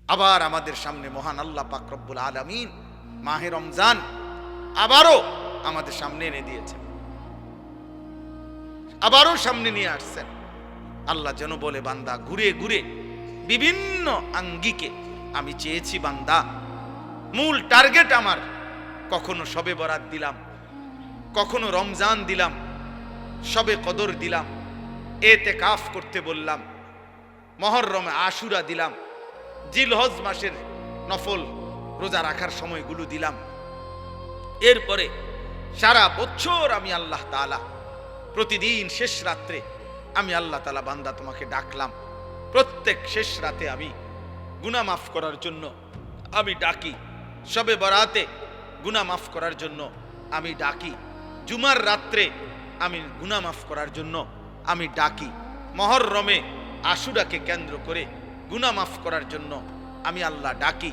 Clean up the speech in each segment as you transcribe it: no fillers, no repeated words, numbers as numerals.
আবার আমাদের সামনে মহান আল্লাহ পাক রব্বুল আলামিন মাহে রমজান আবারও আমাদের সামনে এনে দিয়েছেন, আবারও সামনে নিয়ে আসছেন। আল্লাহ যেন বলে, বান্দা ঘুরে ঘুরে বিভিন্ন আঙ্গিকে আমি চেয়েছি বান্দা, মূল টার্গেট আমার কখনো শবে বরাত দিলাম, কখনো রমজান দিলাম, শবে কদর দিলাম, এতেকাফ করতে বললাম, মুহররমে আশুরা দিলাম, জিলহজ মাসের নফল রোজা রাখার সময়গুলো দিলাম। এরপরে সারা বছর আমি আল্লাহ তাআলা প্রতিদিন শেষ রাত্রে আমি আল্লাহ তাআলা বান্দা তোমাকে ডাকলাম, প্রত্যেক শেষ রাতে আমি গুনাহ মাফ করার জন্য আমি ডাকি, শবে বরাতে গুনাহ মাফ করার জন্য আমি ডাকি, জুমার রাত্রে আমি গুনাহ মাফ করার জন্য আমি ডাকি, মুহররমে আশুরাকে কেন্দ্র করে গুনাহ মাফ করার জন্য আমি আল্লাহ ডাকি।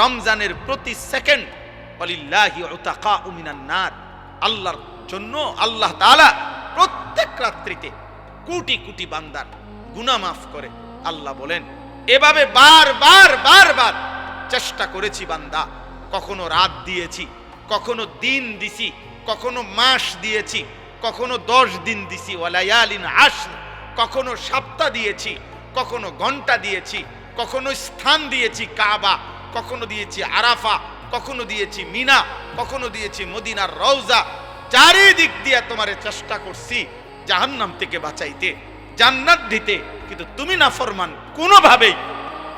রমজানের প্রতি সেকেন্ড ওয়ালিল্লাহি উতাকাউ মিনান নার, আল্লাহর জন্য আল্লাহ তাআলা প্রত্যেক রাত্রিতে কোটি কোটি বান্দার গুনাহ মাফ করে। আল্লাহ বলেন, এভাবে বারবার বারবার চেষ্টা করেছি বান্দা, কখনো রাত দিয়েছি, কখনো দিন দিছি, কখনো মাস দিয়েছি, কখনো 10 দিন দিছি, ওয়ালায়ালিন আশর, কখনো সপ্তাহ দিয়েছি, কখনো ঘন্টা দিয়েছি, কখনো স্থান দিয়েছি কাবা, কখনো দিয়েছি আরাফা, কখনো দিয়েছি মিনা, কখনো দিয়েছি মদিনার রওজা। চারিদিক দিয়ে তোমারে চেষ্টা করছি জাহান্নাম থেকে বাঁচাইতে, জান্নাত দিতে, কিন্তু তুমি নাফরমান, কোনোভাবেই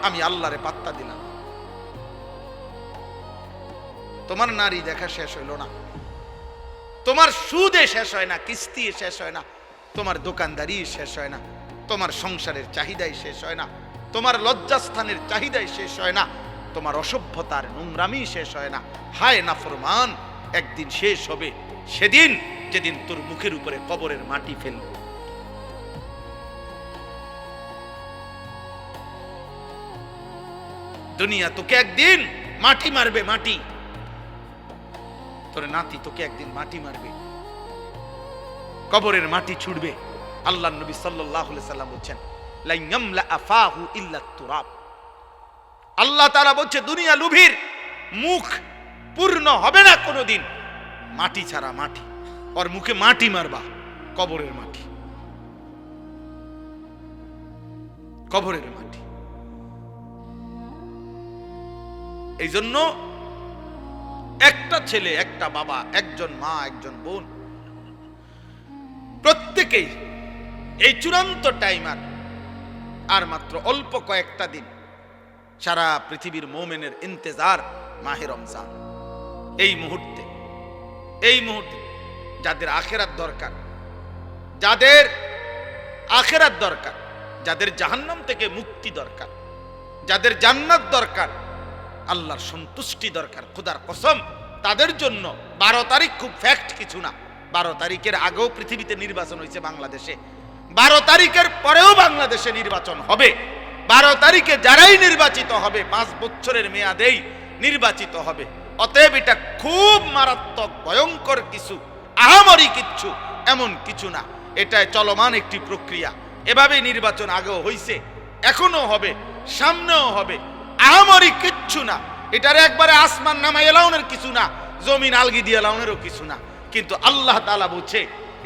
আমি আল্লাহরে পাত্তা দিলাম। তোমার নারী দেখা শেষ হইল না, তোমার সুদে শেষ হয় না, কিস্তি শেষ হয় না, তোমার দোকানদারি শেষ হয় না, তোমার সংসারের চাহিদাই শেষ হয় না, তোমার লজ্জাস্থানের চাহিদাই শেষ হয় না, তোমার অসভ্যতার নোংরামি শেষ হয় না। হায় নাফরমান, একদিন শেষ হবে, সেদিন যেদিন তোর মুখের উপরে কবরের মাটি ফেলব। দুনিয়া তোকে একদিন মাটি মারবে, মাটি, তোর নাতি তোকে একদিন মাটি মারবে, কবরের মাটি ছুড়বে। আল্লাহর নবী সাল্লাল্লাহু আলাইহি সাল্লাম বলেন, লা ইয়ামলা আফাহু ইল্লা তুরাব। আল্লাহ তাআলা বলছে, দুনিয়া লুভির মুখ পূর্ণ হবে না কোনোদিন মাটি ছাড়া, মাটি। ওর মুখে মাটি মারবা, কবরের মাটি, কবরের মাটি। এই জন্য একটা ছেলে, একটা বাবা, একজন মা, একজন বোন, প্রত্যেকেই এই চূড়ান্ত টাইমার আর মাত্র অল্প কয়েকটা দিন, সারা পৃথিবীর মুমিনের ইন্তজার মাহে রমজান। এই মুহূর্তে যাদের আখিরাত দরকার, যাদের আখিরাত দরকার, যাদের জাহান্নাম থেকে মুক্তি দরকার, যাদের জান্নাত দরকার, আল্লাহর সন্তুষ্টি দরকার, খোদার কসম তাদের জন্য 12 তারিখ খুব ফ্যাক্ট কিছু না। 12 তারিখের আগেও পৃথিবীতে নির্বাচন হয়েছে বাংলাদেশে, 12 তারিখের পরেও বাংলাদেশে নির্বাচন হবে। 12 তারিখে যারাই নির্বাচিত হবে 5 বছরের মেয়াদেই নির্বাচিত হবে। অতএব এটা খুব মারাত্মক ভয়ঙ্কর কিছু, আহামরি কিচ্ছু এমন কিছু না, এটা চলমান একটি প্রক্রিয়া। এভাবে নির্বাচন আগেও হয়েছে, এখনো হবে, সামনেও হবে, আহামরি কিচ্ছু না। এটার একবারে আসমান নামাই এলাউনের কিছু না, জমিন আলগি দিয়ে এলাউনেরও কিছু না। কিন্তু আল্লাহ তাআলা বলছে,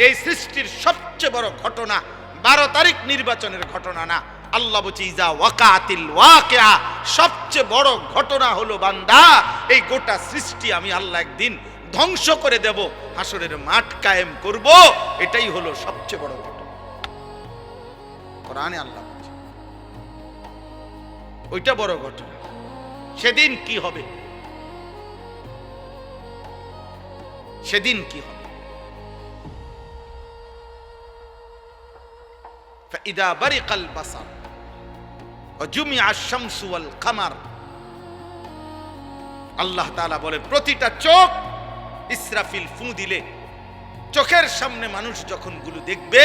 এই সৃষ্টির সবচেয়ে বড় ঘটনা 12 তারিখ নির্বাচনের ঘটনা না। আল্লাহ বলছে, ইজা ওয়াকাতিল ওয়াকিয়া, সবচেয়ে বড় ঘটনা হলো বান্দা, এই গোটা সৃষ্টি আমি আল্লাহ একদিন ধ্বংস করে দেব, হাসরের মাঠ কায়েম করব। এটাই হলো সবচেয়ে বড় ঘটনা। কোরআনে আল্লাহ বলছে ওইটা বড় ঘটনা। সেদিন কি হবে, সেদিন কি হবে? ফাইদা বারিকাল বাসার ওয়া জুমিআ আশ-শামসু ওয়াল কামার। আল্লাহ তাআলা বলে, প্রতিটা চোখ ইসরাফিল ফু দিলে, চোখের সামনে মানুষ যখন গুলো দেখবে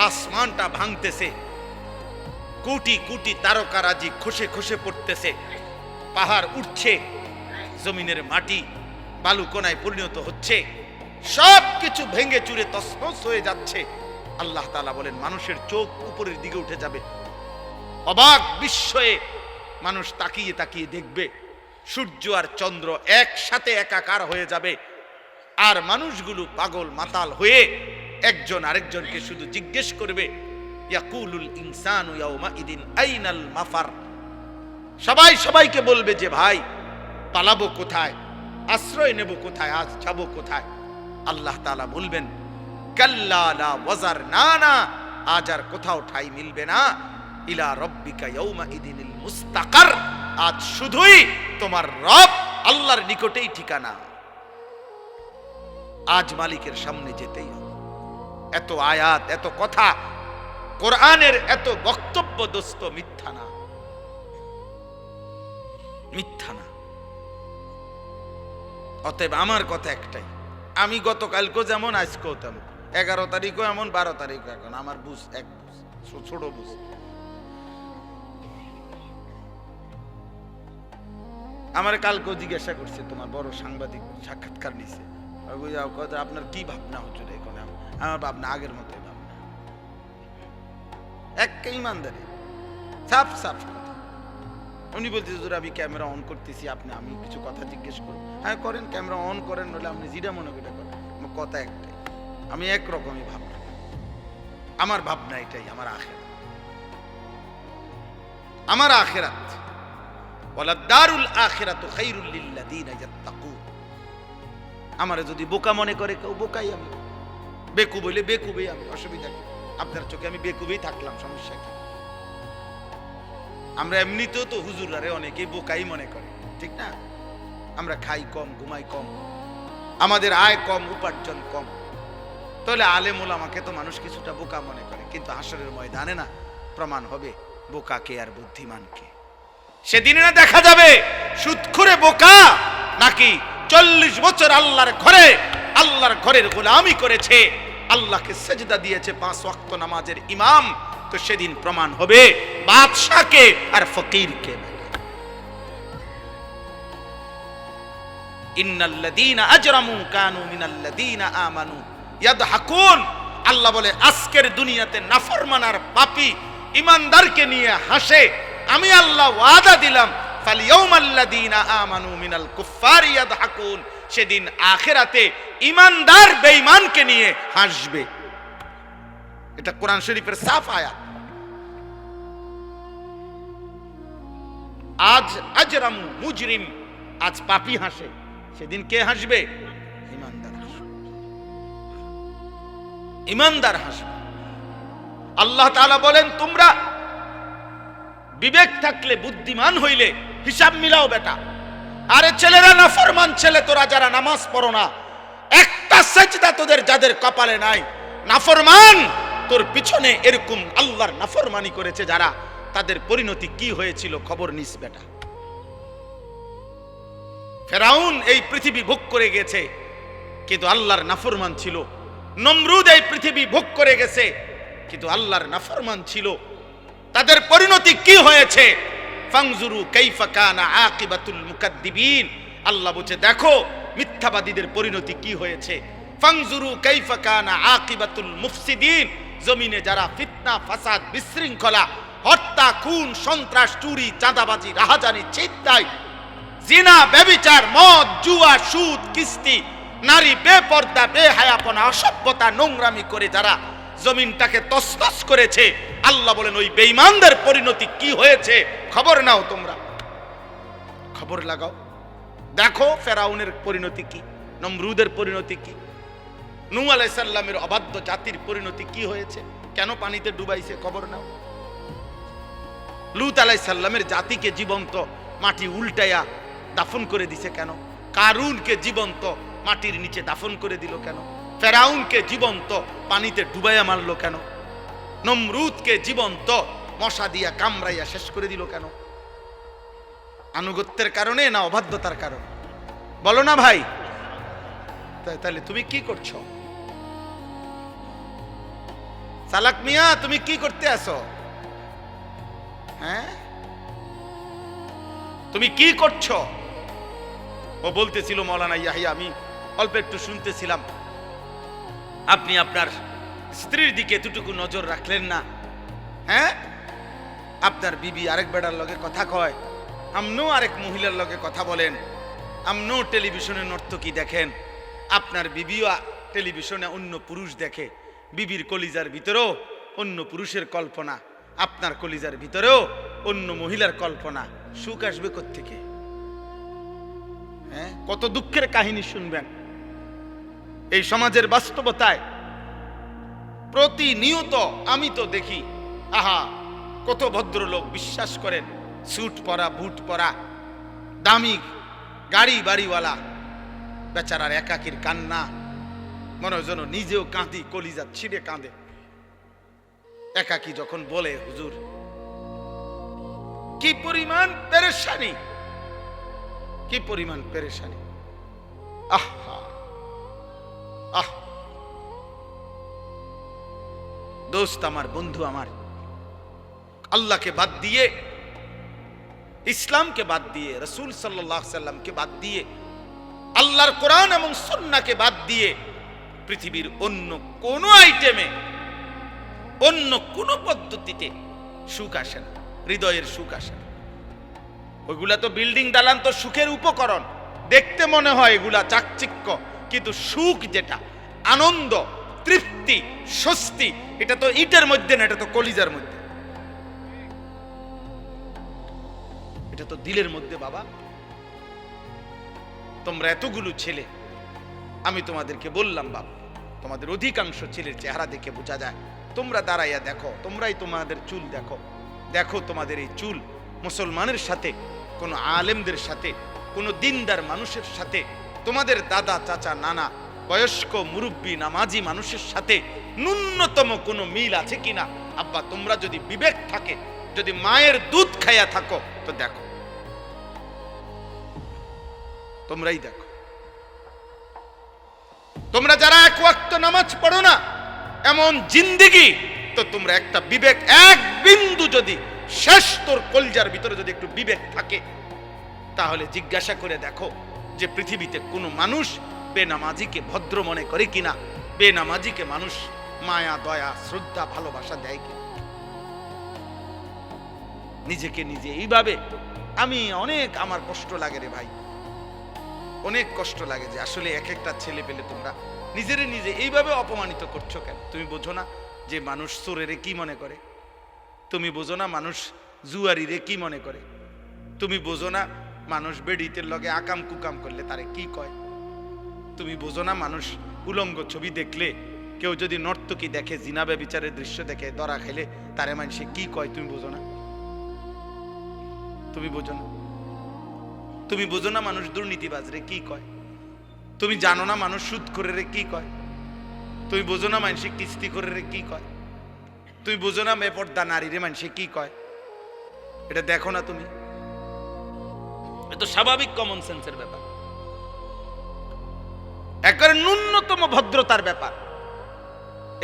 আসমানটা ভাঙতেছে, কোটি কোটি তারকারাজি খসে খসে পড়তেছে, পাহাড় উঠছে, জমিনের মাটি বালুকণায় পরিণত হচ্ছে, সব কিছু ভেঙে চুরে তছনছ হয়ে যাচ্ছে। আল্লাহ তাআলা বলেন, মানুষের চোখ উপরের দিকে উঠে যাবে, অবাক বিস্ময়ে মানুষ তাকিয়ে তাকিয়ে দেখবে সূর্য আর চন্দ্র একসাথে একাকার হয়ে যাবে, আর মানুষগুলো পাগল মাতাল হয়ে একজন আরেকজনকে শুধু জিজ্ঞেস করবে, ইয়াকুলুল ইনসানু ইয়াউমাইদিন আইনাল মাফার। সবাই সবাইকে বলবে যে ভাই পালাবো কোথায়, আশ্রয় নেব কোথায়, আজ যাব কোথায়। আল্লাহ তাআলা বলবেন কাল্লা লা ওয়াজার, না না, আজ আর কোথাও ঠাঁই মিলবে না। ইলা রব্বিকা ইয়াউমাইদিনিল মুস্তাকার, আজ শুধুই তোমার রব আল্লাহর নিকটেই ঠিকানা। আজ মালিকের সামনে যেতেই হবে। এত আয়াত, এত কথা, কোরআনের এত বক্তব্য দোস্ত মিথ্যা না, মিথ্যা না। অতএব আমার কথা একটাই, আমি গতকালকেও যেমন আজকেও তেমন, 11 তারিখও এমন, 12 তারিখও এখন আমার বুঝ এক বুঝ, ছোট বুঝ। আমার কালকেও জিজ্ঞাসা করছে, তোমার বড় সাংবাদিক সাক্ষাৎকার নিছে, আপনার কি ভাবনা হচ্ছে এখন? আমার ভাবনা আগের মতো ভাবনা, এক ইমানদারি, সাফ সাফ কথা। উনি বলতে হুজুর আমি ক্যামেরা অন করতেছি, আমি কিছু কথা জিজ্ঞেস করব। হ্যাঁ করেন, ক্যামেরা অন করেন, নইলে আপনি যেটা মনে করে করেন। কথা একটাই, আমি একরকমই ভাবনা, আমার ভাবনা এটাই, আমার আখিরাত, আমার আখিরাত। ওয়ালা দারুল আখিরাতু খায়রুল লিল্লাযিনা ইয়াত্তাকুন। আমারে যদি বোকা মনে করে কেউ, বোকাই আমি, বেকুব হইলে বেকুবই আমি, অসুবিধা কি? আপনার চোখে আমি বেকুবই থাকলাম, সমস্যা কি? আমরা এমনিতেও তো হুজুরারে অনেকেই বোকাই মনে করে, ঠিক না? আমরা খাই কম, ঘুমাই কম, আমাদের আয় কম, উপার্জন কম, তাহলে আলেম ওলামাকে তো মানুষ কিছুটা বোকা মনে করে। কিন্তু হাসরের ময়দানে না প্রমাণ হবে বোকাকে আর বুদ্ধিমানকে। সেদিনে না দেখা যাবে সুদখোরে বোকা নাকি 40 বছর আল্লাহর ঘরের গোলামি করেছে, আল্লাহকে সেজদা দিয়েছে, 5 ওয়াক্ত নামাজের ইমাম। তো সেদিন প্রমাণ হবে বাদশাকে আর ফকিরকে। ইন্নাল্লাযীনা আজরামু কানু মিনাল্লাযীনা আমানু ইয়াদহাকুন। আল্লাহ বলে আজকের দুনিয়াতে নাফরমান আর পাপী ইমানদারকে নিয়ে হাসে। আমি আল্লাহ ওয়াদা দিলাম ফালইয়াউমাল্লাযীনা আমানু মিনাল কুফফারি ইয়াদহাকুন, সেদিন আখিরাতে ইমানদার বেঈমানকে নিয়ে হাসবে। এটা কোরআন শরীফের সাফ আয়াত। আজ আজরামু মুজরিম, আজ পাপী হাসে, সেদিন কে হাসবে? ইমানদার হাসবে, ইমানদার হাসবে। আল্লাহ তাআলা বলেন তোমরা বিবেক থাকলে, বুদ্ধিমান হইলে হিসাব মিলাও বেটা। আরে ছেলেরা, নাফরমান ছেলে তোরা যারা নামাজ পড়ো না, একটা সেজদা তোদের যাদের কপালে নাই, নাফরমান তোর পিছনে এরকম আল্লাহর নাফরমানি করেছে যারা, তাদের পরিণতি কি হয়েছিল খবর নিস বেটা। ফেরাউন এই পৃথিবী ভোগ করে গেছে কিন্তু আল্লাহর নাফরমান ছিল। নমরুদ এই পৃথিবী ভোগ করে গেছে কিন্তু আল্লাহর নাফরমান ছিল। তাদের পরিণতি কি হয়েছে? ফাংজুরু কাইফা কানা আকিবাতুল মুকাদ্দিবিন। আল্লাহ বলছে দেখো মিথ্যাবাদীদের পরিণতি কি হয়েছে। ফাংজুরু কাইফা কানা আকিবাতুল মুফসিদিন। জমিনে যারা ফিতনা, ফাসাদ, বিশৃঙ্খলা, হত্যা, খুন, সন্ত্রাস, চুরি, চাঁদাবাজি, রাহাজানি, ছিনতাই, জিনা, ব্যভিচার, মদ, জুয়া, সুদ, কিস্তি, নারী বেপর্দা, বেহায়াপনা, অসভ্যতা, নোংরামি করে যারা জমিনটাকে তছনছ করেছে, আল্লাহ বলেন ওই বেঈমানদের পরিণতি কি হয়েছে খবর নাও, তোমরা খবর লাগাও। দেখো ফেরাউনের পরিণতি কি, নমরুদের পরিণতি কি, নূহ আলাইহিস সালামের অবাধ্য জাতির পরিণতি কি হয়েছে, কেন পানিতে ডুবাইছে খবর নাও। লূত আলাইহিস সালামের জাতিকে জীবন্ত মাটি উল্টাইয়া দাফন করে দিছে কেন? কারুনকে জীবন্ত মাটির নিচে দাফন করে দিল কেন? ফেরাউনকে জীবন্ত পানিতে ডুবাইয়া মারলো কেন? নমরুদকে জীবন্ত মশা দিয়া কামড়াইয়া শেষ করে দিল কেন? আনুগত্যের কারণে না অবাধ্যতার কারণে? বলো না ভাই। তাহলে তুমি কি করছো? সালাক মিয়া তুমি কি করতে আসো? হ্যাঁ তুমি কি করছো? ও বলতেছিল মাওলানা ইয়াহিয়া, আমি অল্প একটু শুনতেছিলাম, আপনি আপনার স্ত্রীর দিকে এতটুকু নজর রাখলেন না। হ্যাঁ আপনার বিবি আরেক বেড়ার লগে কথা কয়, আমনও আরেক মহিলার লগে কথা বলেন, আমনও টেলিভিশনে নর্তকী দেখেন, আপনার বিবিও টেলিভিশনে অন্য পুরুষ দেখে, বিবির কলিজার ভিতরেও অন্য পুরুষের কল্পনা, আপনার কলিজার ভিতরেও অন্য মহিলার কল্পনা। সুখ আসবে কোত্থেকে? হ্যাঁ, কত দুঃখের কাহিনী শুনবেন এই সমাজের বাস্তবতায়। প্রতিনিয়ত আমি তো দেখি, আহা কত ভদ্রলোক বিশ্বাস করেন, স্যুট পরা, বুট পরা, দামি গাড়ি বাড়িওয়ালা, বেচারার একাকির কান্না, মনে হয় যেন নিজেও কাঁদি, কলিজা ছিঁড়ে কাঁদে একাকি যখন বলে, হুজুর কি পরিমাণ পেরেশানি, কি পরিমাণ পেরেশানি। আহা আহ দোস্ত আমার, বন্ধু আমার, আল্লাহকে বাদ দিয়ে, ইসলামকে বাদ দিয়ে, রাসূল সাল্লাল্লাহু আলাইহি সাল্লামকে বাদ দিয়ে, আল্লাহর কোরআন এবং সুন্নাহকে বাদ দিয়ে পৃথিবীর অন্য কোন আইটেমে, অন্য কোন পদ্ধতিতে সুখ আসে না, হৃদয়ের সুখ আসে না। ওইগুলা তো বিল্ডিং দালান, তো সুখের উপকরণ, দেখতে মনে হয় এগুলা চাকচিক্য, কিন্তু সুখ যেটা, আনন্দ, তৃপ্তি, স্বস্তি, এটা তো ইটের মধ্যে না, এটা তো কলিজার মধ্যে, এটা তো দিলের মধ্যে। বাবা তোমরা এতগুলো ছেলে, আমি তোমাদেরকে বললাম বাবা, তোমাদের অধিকাংশ ছেলের চেহারা দেখে বোঝা যায়। তোমরা দাঁড়াইয়া দেখো, তোমরাই তোমাদের চুল দেখো, দেখো তোমাদের এই চুল মুসলমানের সাথে, কোনো আলেমদের সাথে, কোনো দিনদার মানুষের সাথে, তোমাদের দাদা চাচা নানা বয়স্ক মুরব্বী নামাজি মানুষের সাথে ন্যূনতম কোনো মিল আছে কিনা? আব্বা তোমরা যদি বিবেক থাকে, যদি মায়ের দুধ খাইয়া থাকো, তো দেখো, তোমরাই দেখো। তোমরা যারা এক ওয়াক্ত নামাজ পড়ো না, এমন জিন্দেগি, তো তোমরা একটা বিবেক, এক বিন্দু যদি শেষ তোর কলজার ভিতরে যদি একটু বিবেক থাকে, তাহলে জিজ্ঞাসা করে দেখো যে পৃথিবীতে কোনো মানুষ বেনামাজিকে ভদ্র মনে করে কিনা, বেনামাজিকে মানুষ মায়া দয়া শ্রদ্ধা ভালোবাসা দেয় কিনা। নিজেকে নিজে এইভাবে, আমি অনেক, আমার কষ্ট লাগে রে ভাই, অনেক কষ্ট লাগে যে আসলে এক একটা ছেলে পেলে তোমরা নিজেরে নিজে এইভাবে অপমানিত করছো কেন? তুমি বোঝো না যে মানুষ চোরেরে কি মনে করে? তুমি বোঝো না মানুষ জুয়ারিরে কি মনে করে? তুমি বোঝো না মানুষ বেডিতের লগে আকাম কুকাম করলে তারে কি কয়? তুমি বোঝো না মানুষ উলঙ্গ ছবি দেখলে, কেউ যদি নর্তকী দেখে, জিনা ব্যভিচারের দৃশ্য দেখে, ধরা খেলে তারে মানুষে কি কয়? তুমি বোঝো না? তুমি বোঝো না? তুমি বোঝো না মানুষ দুর্নীতিবাজরে কি কয়? তুমি জানো না মানুষ সুদ করে কি কয়? তুমি বোঝো না মানুষ কিস্তি করে কি কয়? তুমি বোঝো না বেপর্দা নারীরে মানুষে কি কয়? এটা দেখো না তুমি? এটা স্বাভাবিক কমন সেন্সের ব্যাপার, একবারে ন্যূনতম ভদ্রতার ব্যাপার।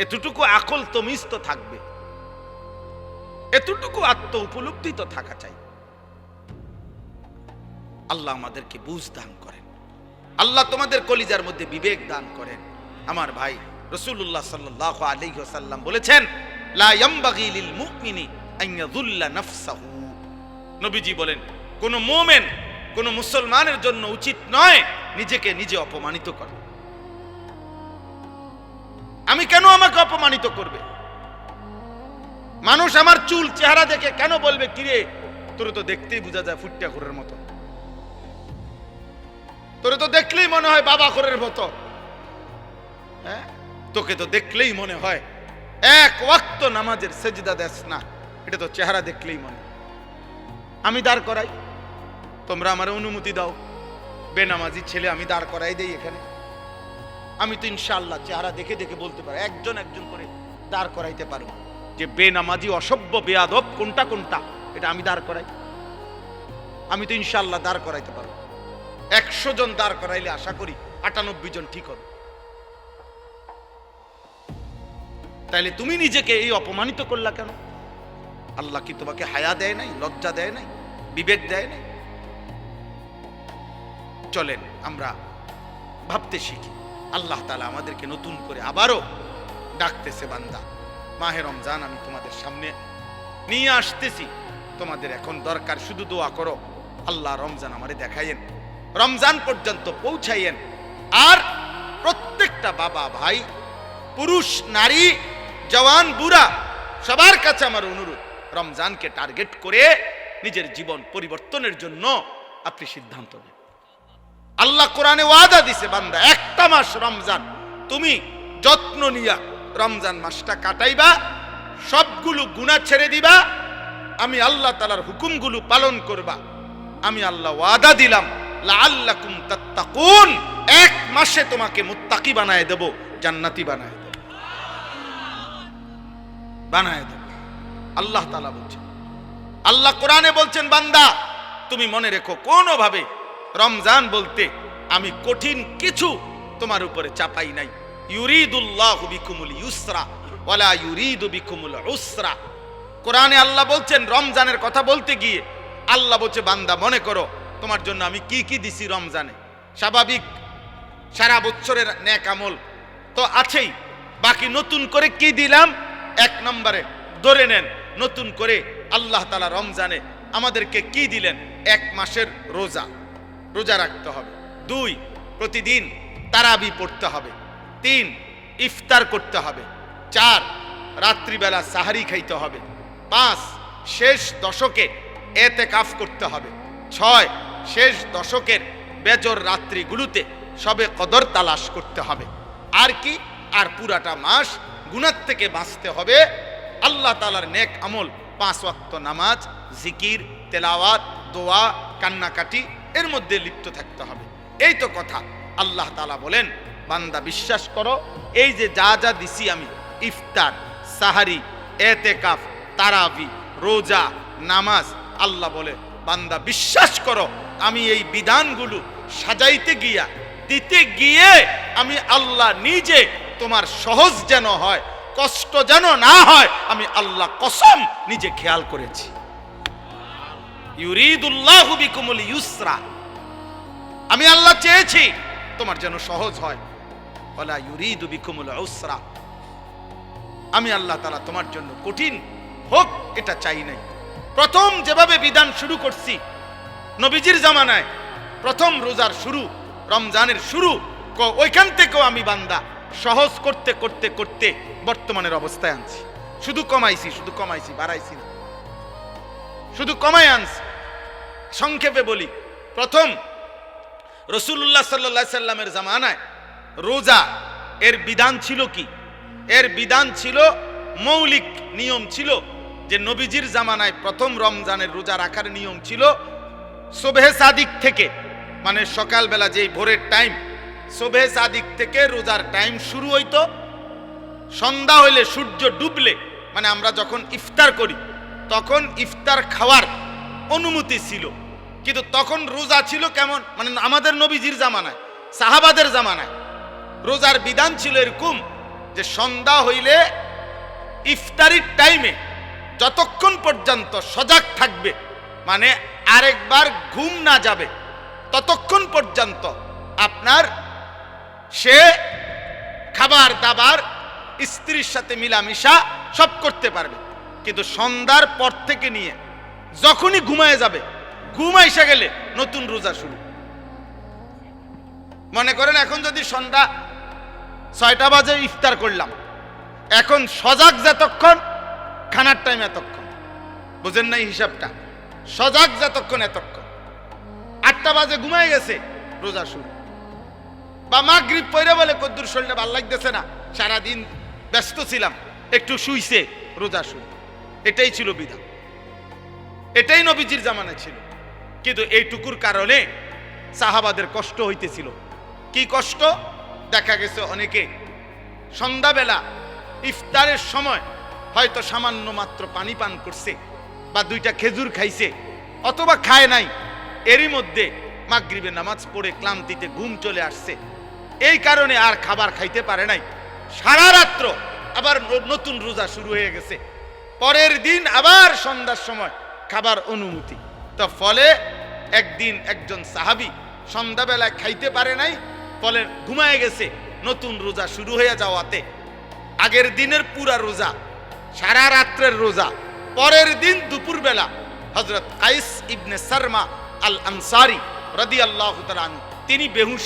এতটুকু আকল তমিজ তো থাকবে, এতটুকু আত্ম উপলব্ধি তো থাকা চাই। আল্লাহ আমাদেরকে বুঝ দান করেন, আল্লাহ তোমাদের কলিজার মধ্যে বিবেক দান করেন। আমার ভাই রাসূলুল্লাহ সাল্লাল্লাহু আলাইহি ওয়াসাল্লাম বলেছেন, লা ইয়ামবাগি লিল মুমিনি আন ইয়াযুল্লা নাফসাহু। নবীজি বলেন, কোন মুমিন, কোন মুসলমানের জন্য উচিত নয় নিজেকে নিজে অপমানিত করা। আমি কেন আমাকে অপমানিত করবে? মানুষ আমার চুল চেহারা দেখে কেন বলবে, কিরে তোরে তো দেখতেই বোঝা যায় ফুটটা ঘরের মতো, তোরে তো দেখলেই মনে হয় বাবা ঘরের মতো, হ্যাঁ তোকে তো দেখলেই মনে হয় এক ওয়াক্ত নামাজের সেজদা দেস না, এটা তো চেহারা দেখলেই মনে। আমি দাঁড় করাই, তোমরা আমার অনুমতি দাও, বেনামাজি ছেলে আমি দাঁড় করাই দেই এখানে। আমি তো ইনশাআল্লাহ চেহারা দেখে দেখে বলতে পারি, একজন একজন করে দাঁড় করাইতে পারবো যে বেনামাজি অসভ্য বেয়াদব কোনটা কোনটা, এটা আমি দাঁড় করাই। আমি তো ইনশাআল্লাহ দাঁড় করাইতে পারবো। 100 জন দাঁড় করাইলে আশা করি 98 জন ঠিক হবে। তাইলে তুমি নিজেকে এই অপমানিত করলা কেন? আল্লাহ কি তোমাকে হায়া দেয় নাই, লজ্জা দেয় নাই, বিবেক দেয় নাই? চলেন আমরা ভাবতে শিখি। আল্লাহ তাআলা আমাদেরকে নতুন করে আবারও ডাকতেছে, বান্দা মাহে রমজান আমি তোমাদের সামনে নিয়ে আসতেছি, তোমাদের এখন দরকার শুধু দোয়া করো, আল্লাহ রমজান আমারে দেখাইয়েন, রমজান পর্যন্ত পৌঁছাইয়েন। আর প্রত্যেকটা বাবা ভাই, পুরুষ নারী, জওয়ান বুড়া, সবার কাছে আমার অনুরোধ, রমজানকে টার্গেট করে নিজের জীবন পরিবর্তনের জন্য আপনি সিদ্ধান্ত নেন। আল্লাহ কোরআনে ওয়াদা দিছে, বান্দা একটা মাস রমজান তুমি যত্ন নিয়া রমজান মাসটা কাটাইবা, সবগুলো গুনাহ ছেড়ে দিবা, আমি আল্লাহ তাআলার হুকুমগুলো পালন করবা। আমি আল্লাহ ওয়াদা দিলাম, লাআল্লাকুম তাত্তাকুন, এক মাসে তোমাকে মুত্তাকি বানায় দেব, জান্নাতি বানায় দেব, বানায় দেব। আল্লাহ তাআলা বলছেন, আল্লাহ কোরআনে বলছেন, বান্দা তুমি মনে রেখো, কোনোভাবে রমজান বলতে আমি কঠিন কিছু তোমার উপরে চাপাই নাই। ইউরিদুল্লাহু বিকুমুল ইউসরা ওয়ালা ইউরিদু বিকুমুল উসরা। কোরআনে আল্লাহ বলছেন, রমজানের কথা বলতে গিয়ে আল্লাহ বলছে, বান্দা মনে করো তোমার জন্য আমি কি কি দিছি রমজানে। স্বাভাবিক সারা বছরের নেক আমল তো আছেই, বাকি নতুন করে কি দিলাম, এক নম্বরে ধরে নেন, নতুন করে আল্লাহ তাআলা রমজানে আমাদেরকে কি দিলেন, এক মাসের রোজা, রোজা রাখতে হবে। 2, প্রতিদিন তারাবি পড়তে হবে। 3, ইফতার করতে হবে। 4, রাত্রিবেলা সাহারি খাইতে হবে। 5, শেষ দশকে এতেকাফ করতে হবে। 6, শেষ দশকের বেজর রাত্রিগুলোতে সবে কদর তালাশ করতে হবে। আর কি, আর পুরাটা মাস গুনাহ থেকে বাঁচতে হবে। আল্লাহ তাআলার নেক আমল, 5 ওয়াক্ত নামাজ, জিকির, তেলাওয়াত, দোয়া, কান্নাকাটি, এর মধ্যে লিপ্ত থাকতে হবে। এই তো কথা। আল্লাহ তাআলা বলেন, বান্দা বিশ্বাস করো, এই যে যা যা দিছি আমি, ইফতার, সাহারি, এতেকাফ, তারাবি, রোজা, নামাজ, আল্লাহ বলে, বান্দা বিশ্বাস করো, আমি এই বিধানগুলো সাজাইতে গিয়া, দিতে গিয়ে আমি আল্লাহ নিজে তোমার সহজ যেন হয়, কষ্ট যেন না হয়, আমি আল্লাহ কসম নিজে খেয়াল করেছি। ইউরিদুল্লাহু বিকুমুল ইউসরা, আমি আল্লাহ চেয়েছি তোমার যেন সহজ হয়, ওয়ালা ইউরিদু বিকুমুল উসরা, আমি আল্লাহ তাআলা তোমার জন্য কঠিন হোক এটা চাই নাই। প্রথম যেভাবে বিধান শুরু করছি নবীজির জামানায়, প্রথম রোজার শুরু, রমজানের শুরু, ওইখান থেকেও আমি বান্দা সহজ করতে করতে করতে বর্তমানের অবস্থায় আনছি। শুধু কমাইছি, বাড়াইছি না, শুধু কমাই আনছি। সংক্ষেপে বলি, প্রথম রাসূলুল্লাহ সাল্লাল্লাহু আলাইহি সাল্লামের জামানায় রোজা এর বিধান ছিল কি? এর বিধান ছিল, মৌলিক নিয়ম ছিল যে নবীজির জামানায় প্রথম রমজানের রোজা রাখার নিয়ম ছিল সুবহে সাদিক থেকে, মানে সকালবেলা যেই ভোরের টাইম, সুবহে সাদিক থেকে রোজার টাইম শুরু হইতো। সন্ধ্যা হইলে, সূর্য ডুবলে, মানে আমরা যখন ইফতার করি তখন ইফতার খাওয়ার অনুমতি ছিল। কিন্তু তখন রোজা ছিল কেমন, মানে আমাদের নবীজির জামানায়, সাহাবাদের জামানায় রোজার বিধান ছিল এরকম যে সন্ধ্যা হইলে ইফতারির টাইমে যতক্ষণ পর্যন্ত সজাগ থাকবে, মানে আরেকবার ঘুম না যাবে, ততক্ষণ পর্যন্ত আপনার সে খাবার দাবার, স্ত্রীর সাথে মিলামিশা সব করতে পারবে। কিন্তু সন্ধ্যার পর থেকে নিয়ে যখনই ঘুমায় যাবে, ঘুম এসে গেলে নতুন রোজা শুরু। মনে করেন এখন যদি সন্ধ্যা 6টা বাজে ইফতার করলাম, এখন সজাগ যতক্ষণ, খানার টাইম এতক্ষণ, বুঝেন নাই হিসাবটা? সজাগ যতক্ষণ এতক্ষণ। 8টা বাজে ঘুমায় গেছে, রোজা শুরু। বা মাগরিব পড়ে বলে, কদ্দুর শরীরটা ভালো লাগতেছে না, সারাদিন ব্যস্ত ছিলাম, একটু শুইছে, রোজা শুরু। এটাই ছিল বিধান, এটাই নবীজির জামানায় ছিল। কিন্তু এইটুকুর কারণে সাহাবাদের কষ্ট হইতেছিল। কি কষ্ট? দেখা গেছে অনেকে সন্ধ্যাবেলা ইফতারের সময় হয়তো সামান্য মাত্র পানি পান করছে, বা 2টা খেজুর খাইছে, অথবা খায় নাই, এরই মধ্যে মাগরিবের নামাজ পড়ে ক্লান্তিতে ঘুম চলে আসছে, এই কারণে আর খাবার খাইতে পারে নাই। সারা রাত্র আবার নতুন রোজা শুরু হয়ে গেছে, পরের দিন আবার সন্ধ্যার সময় খাবার অনুমতি। তো ফলে একদিন একজন সাহাবী সন্ধ্যাবেলায় খাইতে পারে নাই, ফলে ঘুমায় গেছে। নতুন রোজা শুরু হয়ে যাওয়াতে আগের দিনের পুরা রোজা, সারা রাত্রের রোজা, পরের দিন দুপুরবেলা হযরত কাইস ইবনে সারমা আল আনসারী রাদিয়াল্লাহু তাআলা আনহু, তিনি বেহুশ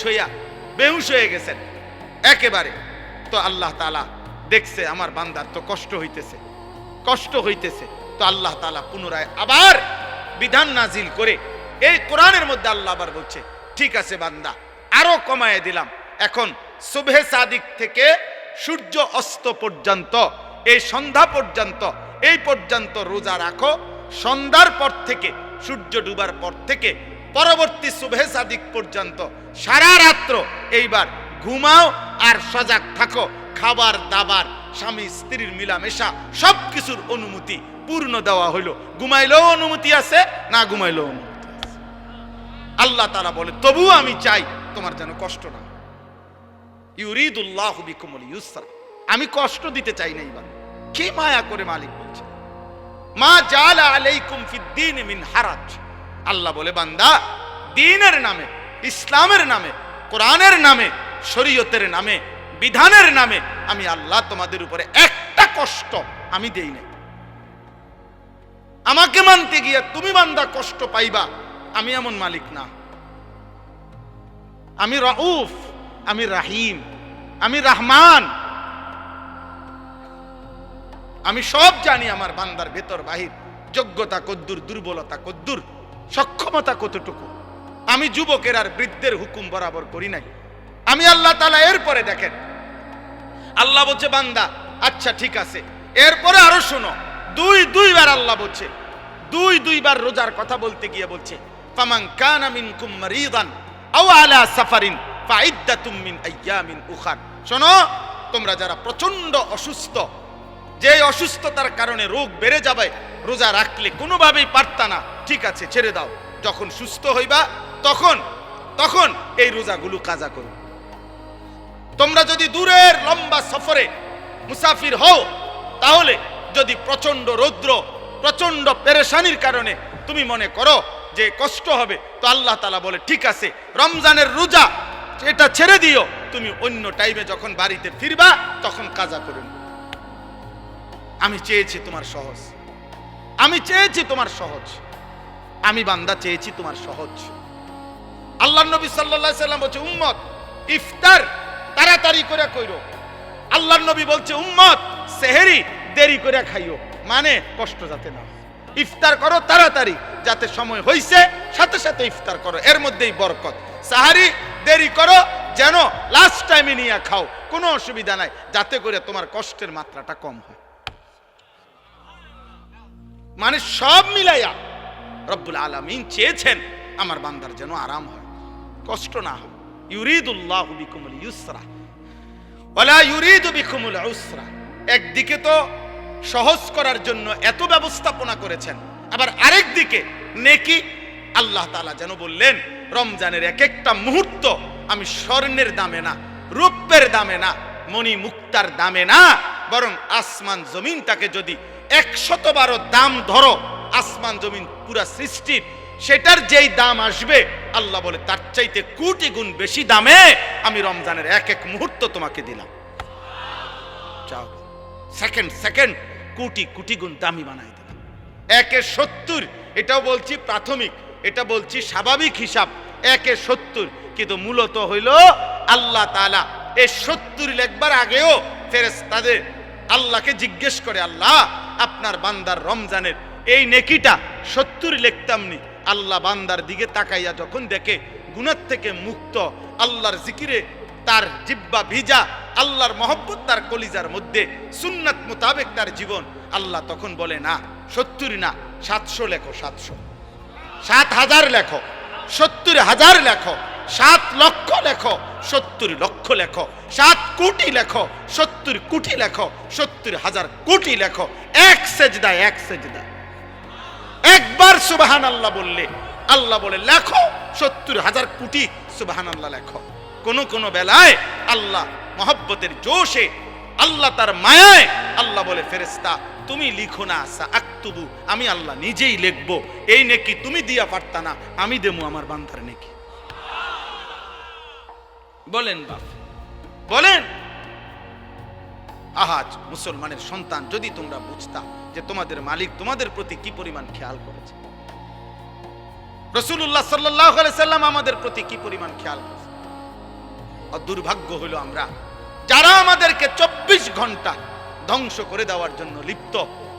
হয়ে গেছেন একেবারে। তো আল্লাহ তাআলা দেখছে আমার বান্দার তো কষ্ট হইতেছে, তো আল্লাহ তাআলা পুনরায় আবার বিধান নাজিল করে এই কোরআনের মধ্যে আল্লাহ আবার বলছে, ঠিক আছে বান্দা, আরো কমায় দিলাম, এখন সুবহে সাদিক থেকে সূর্য অস্ত পর্যন্ত, এই সন্ধ্যা পর্যন্ত, এই পর্যন্ত রোজা রাখো। সন্ধ্যার পর থেকে, সূর্য ডুবার পর থেকে পরবর্তী সুবহে সাদিক পর্যন্ত সারা রাত্র এইবার ঘুমাও আর সজাগ থাকো। খাবার দাবার, স্বামী স্ত্রীর মিলামেশা, সবকিছুর অনুমতি পূর্ণ দেওয়া হইল। ঘুমাইলেও অনুমতি আছে, না ঘুমাইলেও অনুমতি আছে। আল্লাহ তাআলা বলে, তবুও আমি চাই তোমার যেন কষ্ট না। ইউরিদুল্লাহু বিকুমুল ইউসরা, আমি কষ্ট দিতে চাই না। এবার কি মায়া করে মালিক বলছে, মা জাআলা আলাইকুম ফিদ্দীন মিন হারাজ। আল্লাহ বলে, বান্দা, দ্বীনের নামে, ইসলামের নামে, কোরআনের নামে, শরীয়তের নামে, বিধানের নামে আমি আল্লাহ তোমাদের উপরে একটা কষ্ট আমি দেই না। আমাকে মানতে গিয়ে তুমি বান্দা কষ্ট পাইবা, আমি এমন মালিক না। আমি রাউফ, আমি রাহিম, আমি রহমান, আমি সব জানি আমার বান্দার ভেতর বাহির, যোগ্যতা কদ্দুর, দুর্বলতা কদ্দুর, সক্ষমতা কতটুকু। আমি যুবকের আর বৃদ্ধের হুকুম বরাবর করি নাই। আমি আল্লাহ তাআলা এরপরে দেখেন, আল্লাহ বলছে, বান্দা আচ্ছা ঠিক আছে, এরপরে আরো শোনো, দুইবার আল্লাহ বলছে, দুইবার রোজার কথা বলতে গিয়ে বলছে, ফামান কানা মিনকুম মারিদান আও আলা সাফারিন ফাইদ্দাতুম মিন আইয়ামিন উখার। শোনো, তোমরা যারা প্রচন্ড অসুস্থ, যে অসুস্থতার কারণে রোগ বেড়ে যাবে, রোজা রাখলে কোনোভাবেই পারতা না, ঠিক আছে ছেড়ে দাও। যখন সুস্থ হইবা তখন এই রোজাগুলো কাজা করো। তোমরা যদি দূরের লম্বা সফরে মুসাফির হও, তাহলে যদি প্রচন্ড রৌদ্র, প্রচন্ড পেরেশানির কারণে তুমি মনে করো যে কষ্ট হবে, তো আল্লাহ তাআলা বলে, ঠিক আছে রমজানের রোজা এটা ছেড়ে দিও, তুমি অন্য টাইমে যখন বাড়িতে ফিরবা তখন কাজা করুন। আমি চেয়েছি তোমার সহজ, আমি চেয়েছি তোমার সহজ, আমি বান্দা চেয়েছি তোমার সহজ। আল্লাহর নবী সাল্লাল্লাহু আলাইহি সাল্লাম বলছে, উম্মত ইফতার তাড়াতাড়ি করে কইরো। আল্লাহর নবী বলছে, উম্মত সেহরি দেরি করে খাইও, মানে কষ্ট যাতে না। ইফতার করো তাড়াতাড়ি, যাতে সময় হইছে সাথে সাথে ইফতার করো, এর মধ্যেই বরকত। সাহারি দেরি করো, যেন লাস্ট টাইমে নিয়ে খাও, কোনো অসুবিধা নাই, যাতে করে তোমার কষ্টের মাত্রাটা কম হয়। মানে সব মিলাইয়া রব্বুল আলামিন চেয়েছেন আমার বান্দার যেন আরাম হয়, কষ্ট না হয়। ইউরিদুল্লাহু বিকুমুল ইউসরা ওয়ালা ইউরিদু বিকুমুল উসরা। একদিকে তো সহজ করার জন্য এত ব্যবস্থাপনা করেছেন, আবার আরেক দিকে নেকি। আল্লাহ তাআলা যেন বললেন, রমজানের এক একটা মুহূর্ত আমি স্বর্ণের দামে না, রূপের দামে না, মণি মুক্তার দামে না, বরং আসমান জমিনটাকে যদি 112 দাম ধরো, আসমান জমিন পুরা সৃষ্টির, সেটার যেই দাম আসবে, আল্লাহ বলে তার চাইতে কোটি গুণ বেশি দামে আমি রমজানের এক এক মুহূর্ত তোমাকে দিলাম। চাও সেকেন্ড কোটি গুণ দামি বানাই দিলাম। 1/70, এটাও বলছি প্রাথমিক, এটা বলছি স্বাভাবিক হিসাব, 1/70, কিন্তু মূলত হইল আল্লাহ তাআলা এই 70 লেখবার আগেও ফেরেশতাদের আল্লাহকে জিজ্ঞেস করে, আল্লাহ আপনার বান্দার রমজানের এই নেকিটা 70 লিখতাম নি। আল্লাহ বান্দার দিকে তাকাইয়া যখন দেখে গুনাহ থেকে মুক্ত, আল্লাহর জিকিরে তার জিহ্বা ভিজা, আল্লাহর মহব্বত তার কলিজার মধ্যে, সুন্নাত মোতাবেক তার জীবন, আল্লাহ তখন বলে, না 70 না, 700 লেখো, 700, 7,000 লেখো, 70,000 লেখো, 7 লক্ষ লেখো, 70 লক্ষ লেখো, 7 কোটি লেখো, 70 কোটি লেখো, 70,000 কোটি লেখো। এক সেজদায় একবার সুবহানাল্লাহ বললে আল্লাহ বলে লেখো 70,000 কোটি সুবহানাল্লাহ লেখো। কোন বেলায় আল্লাহ মহব্বতের জোশে, আল্লাহ তার মায়ায় আল্লাহ বলে, ফেরেশতা তুমি লিখো না, আক্তুবু, আমি আল্লাহ নিজেই লিখবো। এই নেকি তুমি দিয়া পারতা না, আমি দেবো আমার বান্দার নেকি। বলেন বাপ, বলেন। আহাজ মুসলমানের সন্তান, যদি তোমরা বুঝতা যে তোমাদের মালিক তোমাদের প্রতি কি পরিমাণ খেয়াল করেছে। রাসূলুল্লাহ সাল্লাল্লাহু আলাইহি সাল্লাম আমাদের প্রতি কি পরিমাণ খেয়াল করেছে। আর দুর্ভাগ্য হলো আমরা যারা আমাদেরকে 24 ঘন্টা ধ্বংস করে দেওয়ার জন্য লিপ্ত,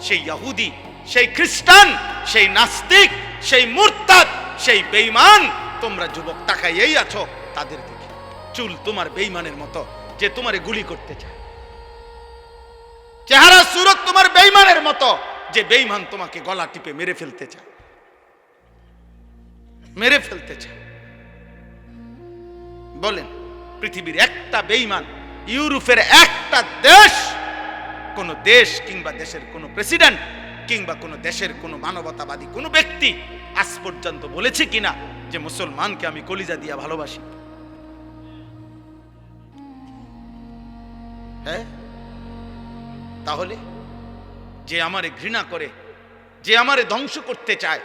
সেই ইহুদি, সেই খ্রিস্টান, সেই নাস্তিক, সেই মুরতাদ, সেই বেঈমান, তোমরা যুবক তাকাইয়েই আছো তাদের দিকে। চুল তোমার বেঈমানের মতো, যে তোমারে গুলি করতে চায়। চেহারা সুরত তোমার বেঈমানের মতো, যে বেঈমান তোমাকে গলা টিপে মেরে ফেলতে চায়, মেরে ফেলতে চায়। বলেন, পৃথিবীর একটা বেঈমান, ইউরোপের একটা দেশ, কোন দেশ কিংবা দেশের কোন প্রেসিডেন্ট কিংবা কোন দেশের কোন মানবতাবাদী কোন ব্যক্তি আজ পর্যন্ত বলেছে কিনা যে মুসলমানকে আমি কলিজা দিয়া ভালোবাসি? হ্যাঁ? তাহলে যে আমারে ঘৃণা করে, যে আমারে ধ্বংস করতে চায়,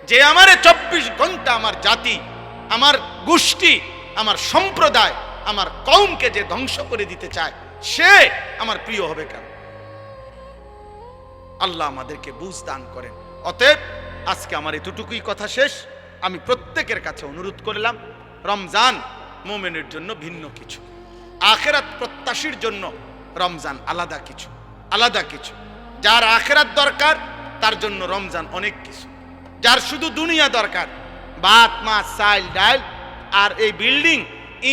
যে আমারে 24 ঘন্টা আমার জাতি, আমার গোষ্ঠী, আমার সম্প্রদায়, আমার কওমকে যে ধ্বংস করে দিতে চায়, সে আমার প্রিয় হবে কেন? আল্লাহ আমাদেরকে বুঝ দান করেন। অতএব আজকে আমার এতটুকুই কথা শেষ। আমি প্রত্যেকের কাছে অনুরোধ করলাম, রমজান মুমিনের জন্য ভিন্ন কিছু, আখিরাত প্রত্যাশীর জন্য রমজান আলাদা কিছু, আলাদা কিছু। যার আখিরাত দরকার তার জন্য রমজান অনেক কিছু। যার শুধু দুনিয়া দরকার, ভাত মাছ চাল ডাল আর এই বিল্ডিং,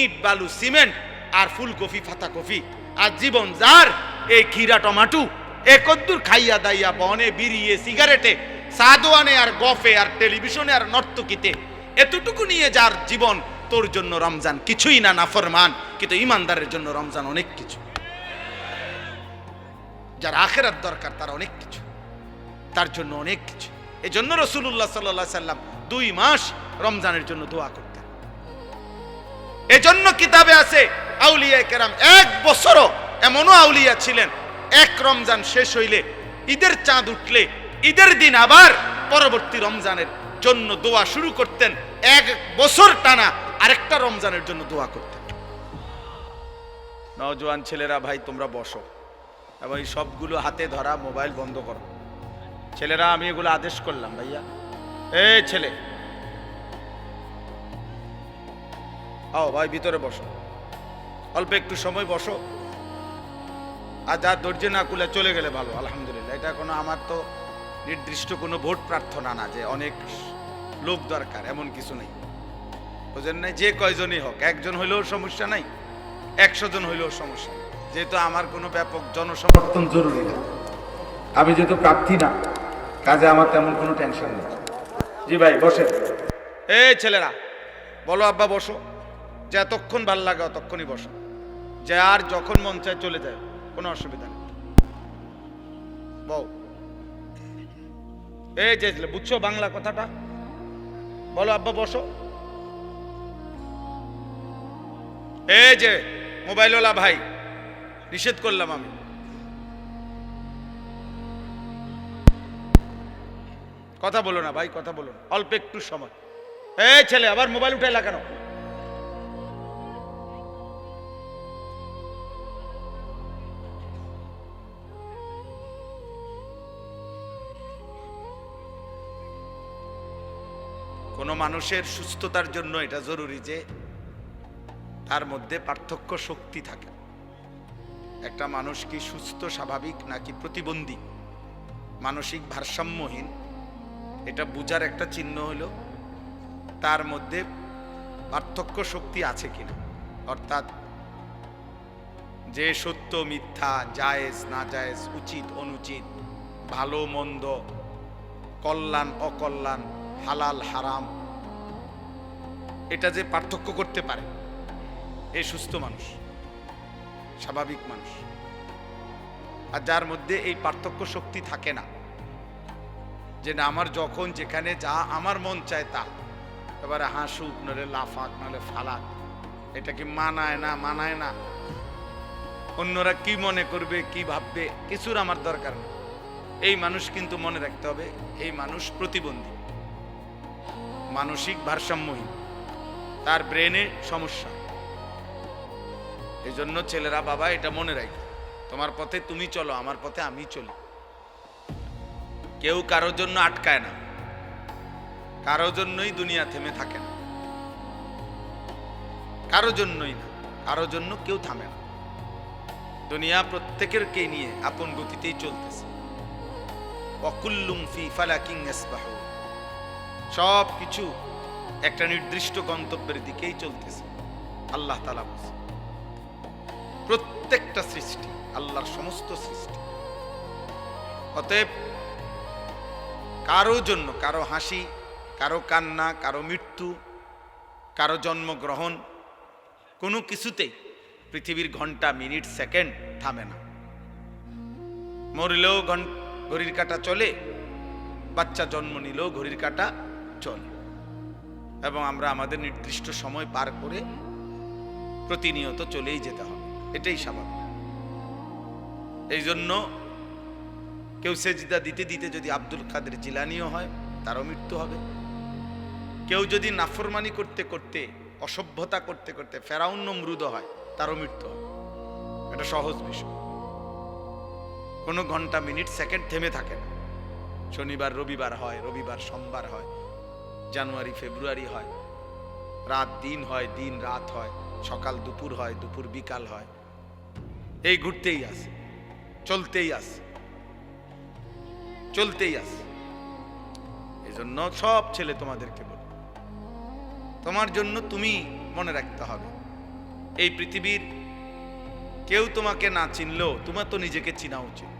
ইট বালু সিমেন্ট আর ফুলকপি পাতাকপি, আর জীবন যার এই খিরা টমাটো, একদ্দুর খাইয়া দাইয়া বনে বিড়িয়ে সিগারেটে সাদোয়ানে আর গফে আর টেলিভিশনে আর নর্তকীতে, এতটুকু নিয়ে যার জীবন, তোর জন্য রমজান কিছুই না, নাফরমান। কিন্তু ইমানদারের জন্য রমজান অনেক কিছু। যার আখিরাত দরকার তার অনেক কিছু, তার জন্য অনেক কিছু। এই জন্য রাসূলুল্লাহ সাল্লাল্লাহু আলাইহি সাল্লাম 2 মাস রমজানের জন্য দোয়া করতেন। এজন্য কিতাবে আছে আউলিয়া কেরাম 1 বছরও এমনও আউলিয়া ছিলেন, এক রমজান শেষ হইলে, ঈদের চাঁদ উঠলে, ঈদের দিন আবার পরবর্তী রমজানের জন্য দোয়া শুরু করতেন। 1 বছর টানা আরেকটা রমজানের জন্য দোয়া করতেন। নওজোয়ান ছেলেরা ভাই তোমরা বসো, এবং এই সবগুলো হাতে ধরা মোবাইল বন্ধ করো। ছেলেরা আমি এগুলো আদেশ করলাম। ভাইয়া, এই ছেলে, আও ভাই ভিতরে বসো, অল্প একটু সময় বসো। আর যা ধৈর্য না কুলে চলে গেলে ভালো, আলহামদুলিল্লাহ। এটা কোনো আমার তো নির্দিষ্ট কোনো ভোট প্রার্থনা না যে অনেক লোক দরকার, এমন কিছু নেই, বুঝেন নাই? যে কয়জনই হোক, একজন হইলেও সমস্যা নাই, 100 জন হইলেও সমস্যা নেই। যেহেতু আমার কোনো ব্যাপক জনসমর্থন জরুরি না, আমি যেহেতু প্রার্থী না, কাজে আমার তেমন কোনো টেনশন নেই। জি ভাই বসে। এই ছেলেরা বলো, আব্বা বসো। যে এতক্ষণ ভাল লাগে অতক্ষণই বসো, যে আর যখন মন চায় চলে যায়, কোনো অসুবিধা নেই। বউ, এই যে বুঝছো বাংলা কথাটা? বলো আব্বা বসো। এই যে মোবাইলওয়ালা ভাই, নিষেধ করলাম আমি। কথা বলো না ভাই, কথা বলো না, অল্প একটু সময়। এই ছেলে আবার মোবাইল উঠাইলা কেন? কোনো মানুষের সুস্থতার জন্য এটা জরুরি যে তার মধ্যে পার্থক্য শক্তি থাকে। একটা মানুষ কি সুস্থ স্বাভাবিক নাকি প্রতিবন্ধী, মানসিক ভারসাম্যহীন, এটা বুঝার একটা চিহ্ন হলো তার মধ্যে পার্থক্য শক্তি আছে কিনা। অর্থাৎ যে সত্য মিথ্যা, জায়েজ না জায়েজ, উচিত অনুচিত, ভালো মন্দ, কল্যাণ অকল্যাণ, হালাল হারাম, এটা যে পার্থক্য করতে পারে, এই সুস্থ মানুষ, স্বাভাবিক মানুষ। আর যার মধ্যে এই পার্থক্য শক্তি থাকে না, যে না আমার যখন যেখানে যা আমার মন চায় তা, এবারে হাসুক নলে লাফাক নলে ফালাক, এটা কি মানায় না মানায় না, অন্যরা কি মনে করবে কি ভাববে, কিছুর আমার দরকার নেই। এই মানুষ কিন্তু মনে রাখতে হবে, এই মানুষ প্রতিবন্ধী, মানসিক ভারসাম্যহীন, তার ব্রেনে সমস্যা। এই জন্য ছেলেরা বাবা এটা মনে রাখো, তোমার পথে তুমি চলো, আমার পথে আমি চলি। কেউ কারোর জন্য আটকায় না, কারো জন্যই দুনিয়া থেমে থাকে না, কারো জন্যই না, কারো জন্য কেউ থামে না। দুনিয়া প্রত্যেকেরকে নিয়ে আপন গতিতেই চলতেছে। ওয়াকুল্লুম ফি ফালাকিন ইয়াসবাহুন, সব কিছু একটা নির্দিষ্ট গন্তব্যের দিকেই চলতেছে। আল্লাহ তাআলা বলেন প্রত্যেকটা সৃষ্টি আল্লাহর সমস্ত সৃষ্টি। অতএব কারো জন্য, কারো হাসি, কারো কান্না, কারো মৃত্যু, কারো জন্মগ্রহণ, কোনো কিছুতেই পৃথিবীর ঘন্টা, মিনিট, সেকেন্ড থামে না। মরলেও ঘড়ির কাঁটা চলে, বাচ্চা জন্ম নিলেও ঘড়ির কাঁটা চলে, এবং আমরা আমাদের নির্দিষ্ট সময় পার করে প্রতিনিয়ত চলেই যেতে হবে, এটাই স্বাভাবিক। এই জন্য কেউ সেজদা দিতে দিতে যদি আব্দুল কাদের জিলানীও হয়, তারও মৃত্যু হবে। কেউ যদি নাফরমানি করতে করতে, অসভ্যতা করতে করতে ফেরাউন নমরুদ হয়, তারও মৃত্যু হবে। এটা সহজ বিষয়। কোনো ঘন্টা, মিনিট, সেকেন্ড থেমে থাকে না। শনিবার রবিবার হয়, রবিবার সোমবার হয়, জানুয়ারি ফেব্রুয়ারি হয়, রাত দিন হয়, দিন রাত হয়, সকাল দুপুর হয়, দুপুর বিকাল হয়। এই ঘুরতেই আছে, চলতেই আছে, চলতেই আছে। এই জন্য সব ছেলে তোমাদেরকে বল, তোমার জন্য তুমি মনে রাখতে হবে, এই পৃথিবীর কেউ তোমাকে না চিনলেও তোমার তো নিজেকে চিনা উচিত।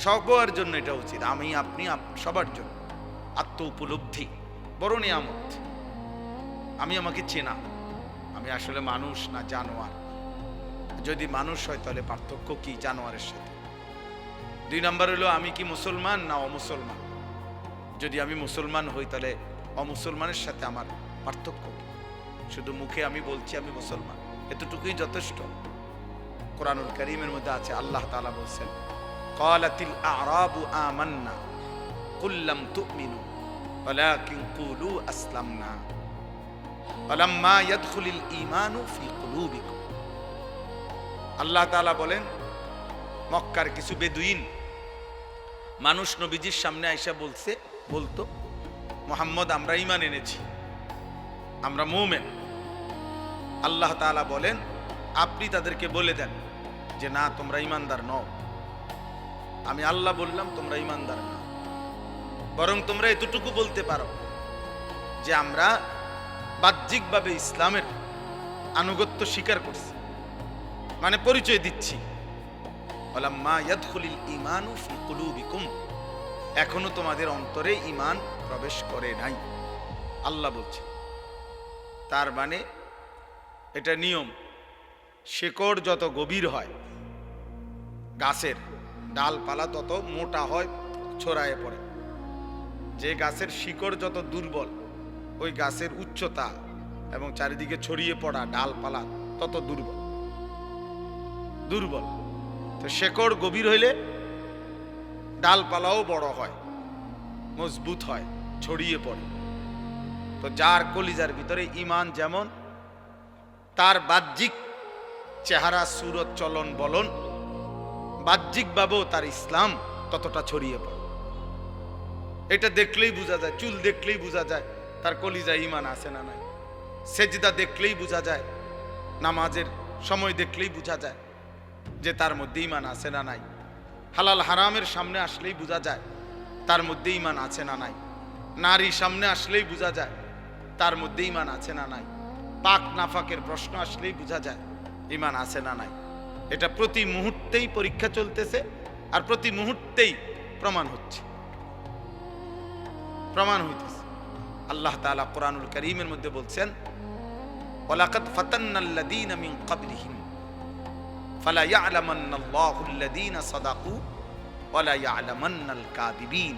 সবার জন্য এটা উচিত, আমি, আপনি, সবার জন্য আত্ম উপলব্ধি বড় নিয়ামত। আমি আমাকে চেনা, আমি আসলে মানুষ না জানোয়ার। যদি মানুষ হয় তাহলে পার্থক্য কি জানোয়ারের সাথে? 2 নাম্বার হলো আমি কি মুসলমান না অমুসলমান। যদি আমি মুসলমান হই তাহলে অমুসলমানের সাথে আমার পার্থক্য কি? শুধু মুখে আমি বলছি আমি মুসলমান, এতটুকুই যথেষ্ট। কোরআনুল কারীমের মধ্যে আছে, আল্লাহ তাআলা বলেন ক্বালাতিল আ'রাবু আমান্না কুল লাম তু'মিনু ওয়ালাকিন কুলু আসলামনা ওয়ালাম্মা ইয়াদখুলিল ঈমানু ফি কুলুবিকুম। আল্লাহ তাআলা বলেন মক্কার কিছু বেদুইন মানুষ নবীজির সামনে আইসা বলতো মুহাম্মদ আমরা ঈমান এনেছি, আমরা মুমিন। আল্লাহ তাআলা বলেন আপনি তাদেরকে বলে দেন যে না, তোমরা ঈমানদার নও। আমি আল্লাহ বললাম তোমরা ঈমানদার না, বরং তোমরা এতটুকু বলতে পারো যে আমরা বাহ্যিকভাবে ইসলামের আনুগত্য স্বীকার করছি, মানে পরিচয় দিচ্ছি। ওয়ালাম্মা ইয়াদখুলিল ঈমানু ফি কুলুবিকুম, এখনো তোমাদের অন্তরে ঈমান প্রবেশ করে নাই, আল্লাহ বলছে। তার মানে এটা নিয়ম, শেকড় যত গভীর হয়, গাছের ডালপালা তত মোটা হয়, ছড়ায় পড়ে। যে গাছের শিকড় যত দুর্বল, ওই গাছের উচ্চতা এবং চারিদিকে ছড়িয়ে পড়া ডালপালা তত দুর্বল। তো শেকড় গভীর হইলে ডালপালাও বড় হয়, মজবুত হয়, ছড়িয়ে পড়ে। তো যার কলিজার ভিতরে ঈমান যেমন, তার বাহ্যিক চেহারা, সুরত, চলন বলন, বাহ্যিকভাবেও তার ইসলাম ততটা ছড়িয়ে পড়ে। এটা দেখলেই বোঝা যায়, চুল দেখলেই বোঝা যায় তার কলিজায় ঈমান আছে না নাই। সেজদা দেখলেই বোঝা যায়, নামাজের সময় দেখলেই বোঝা যায় যে তার মধ্যে ঈমান আছে না নাই। হালাল হারামের সামনে আসলেই বোঝা যায় তার মধ্যে ঈমান আছে না নাই। নারী সামনে আসলেই বোঝা যায় তার মধ্যে ঈমান আছে না নাই। পাক নাফাকের প্রশ্ন আসলেই বোঝা যায় ঈমান আছে না নাই। এটা প্রতি মুহূর্তেই পরীক্ষা চলতেছে, আর প্রতি মুহূর্তেই প্রমাণ হইতেছে। আল্লাহ তাআলা কোরআনুল কারীমের মধ্যে বলছেন ওয়ালাকাদ ফাতান্নাল্লাযীনা মিন ক্বাবলিহিম ফালা ইয়া'লামান্নাল্লাহুল্লাযীনা সাদাকু ওয়ালা ইয়া'লামান্নাল কাযিবিন।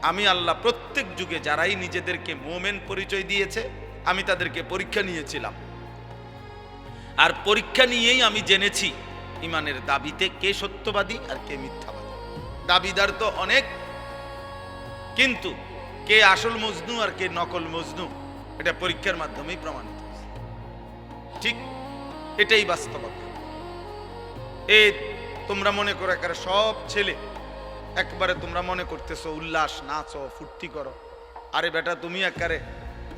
আমি আল্লাহ প্রত্যেক যুগে যারাই নিজেদেরকে মুমিন পরিচয় দিয়েছে, আমি তাদেরকে পরীক্ষা নিয়েছিলাম, আর পরীক্ষা নিয়েই আমি জেনেছি ঈমানের দাবিতে কে সত্যবাদী আর কে মিথ্যাবাদী। দাবিদার তো অনেক, কিন্তু কে আসল মজনু আর কে নকল মজনু এটা পরীক্ষার মাধ্যমেই প্রমাণিত হয়েছে। ঠিক এটাই বাস্তবতা। তোমরা মনে করো একারে সব ছেলে একবারে তোমরা মনে করতেছো উল্লাস, নাচো, ফুর্তি করো। আরে বেটা, তুমি একেবারে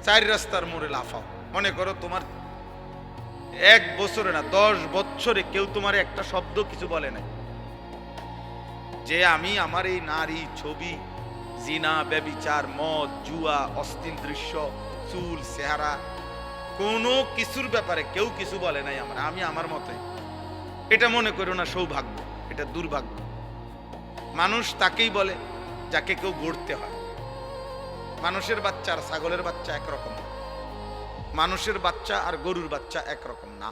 4 রাস্তার মোড়ে লাফাও। মনে করো তোমার 1 বছরে না 10 বছরে কেউ তোমার একটা শব্দ কিছু বলে নাই যে আমি আমার এই নারী, ছবি, জিনা, ব্যভিচার, মদ, জুয়া, অশ্লীল দৃশ্য, চুল, চেহারা, কোনো কিছুর ব্যাপারে কেউ কিছু বলে নাই আমি আমার মতোই। এটা মনে করো না সৌভাগ্য, এটা দুর্ভাগ্য। মানুষ তাকেই বলে যাকে কেউ গড়তে হয়। মানুষের বাচ্চা আর ছাগলের বাচ্চা একরকম না। মানুষের বাচ্চা আর গরুর বাচ্চা একরকম না।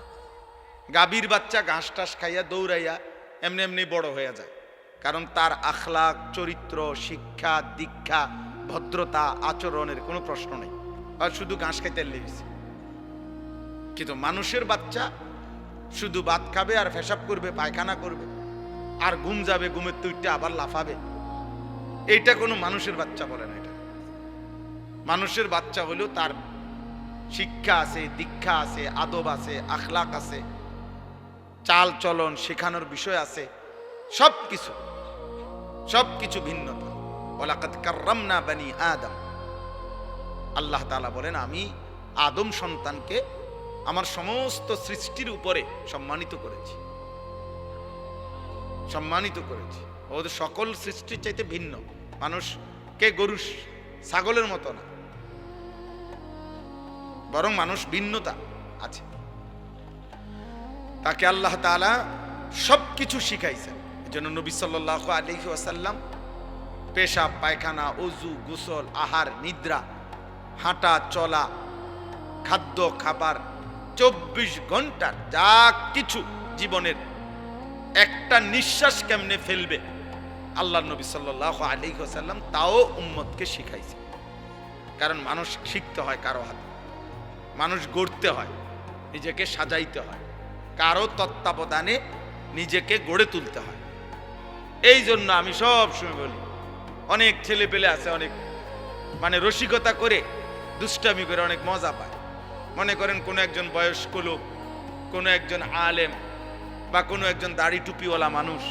গাভীর বাচ্চা ঘাস টাস খাইয়া দৌড়াইয়া এমনি এমনি বড় হয়ে যায়, কারণ তার আখলাক, চরিত্র, শিক্ষা, দীক্ষা, ভদ্রতা, আচরণের কোনো প্রশ্ন নেই, আর শুধু ঘাস খাইতে লেগেছে। কিন্তু মানুষের বাচ্চা শুধু ভাত খাবে আর পেশাব করবে, পায়খানা করবে, আর ঘুম যাবে, ঘুমের তুইটা আবার লাফাবে। এইটা কোনো মানুষের বাচ্চা বলে না। এটা মানুষের বাচ্চা হলেও তার শিক্ষা আছে, দীক্ষা আছে, আদব আছে, আখলাক আছে, চাল চলন শেখানোর বিষয় আছে, সবকিছু ভিন্নতা। ওয়ালাকাদ কাররামনা বানি আদম। আল্লাহ তাআলা বলেন, আমি আদম সন্তানকে আমার সমস্ত সৃষ্টির উপরে সম্মানিত করেছি। ওদের সকল সৃষ্টির চাইতে ভিন্ন। মানুষকে গরু, ছাগলের মতো না, বরং মানুষ ভিন্নতা আছে। তাকে আল্লাহ তাআলা সবকিছু শিখাইছেন। এজন্য নবী সাল্লাল্লাহু আলাইহি ওয়াসাল্লাম পেশাব, পায়খানা, ওযু, গোসল, আহার, নিদ্রা, হাঁটা চলা, খাদ্য খাবার, 24 ঘন্টার যা কিছু জীবনের একটা নিঃশ্বাস কেমনে ফেলবে, আল্লাহ নবী সাল্লাল্লাহু আলাইহি ওয়াসাল্লাম তাও উম্মতকে শিখাইছে। কারণ মানুষ শিখতে হয় কারো হাতে, মানুষ গড়তে হয়, নিজেকে সাজাইতে হয়, কারো তত্ত্বাবধানে নিজেকে গড়ে তুলতে হয়। এই জন্য আমি সব সময় বলি, অনেক ছেলে পেলে আছে, অনেক রসিকতা করে, দুষ্টামি করে অনেক মজা পায়। মনে করেন কোনো একজন বয়স্ক লোক, কোনো একজন আলেম, বা কোনো একজন দাড়ি টুপিওয়ালা মানুষ,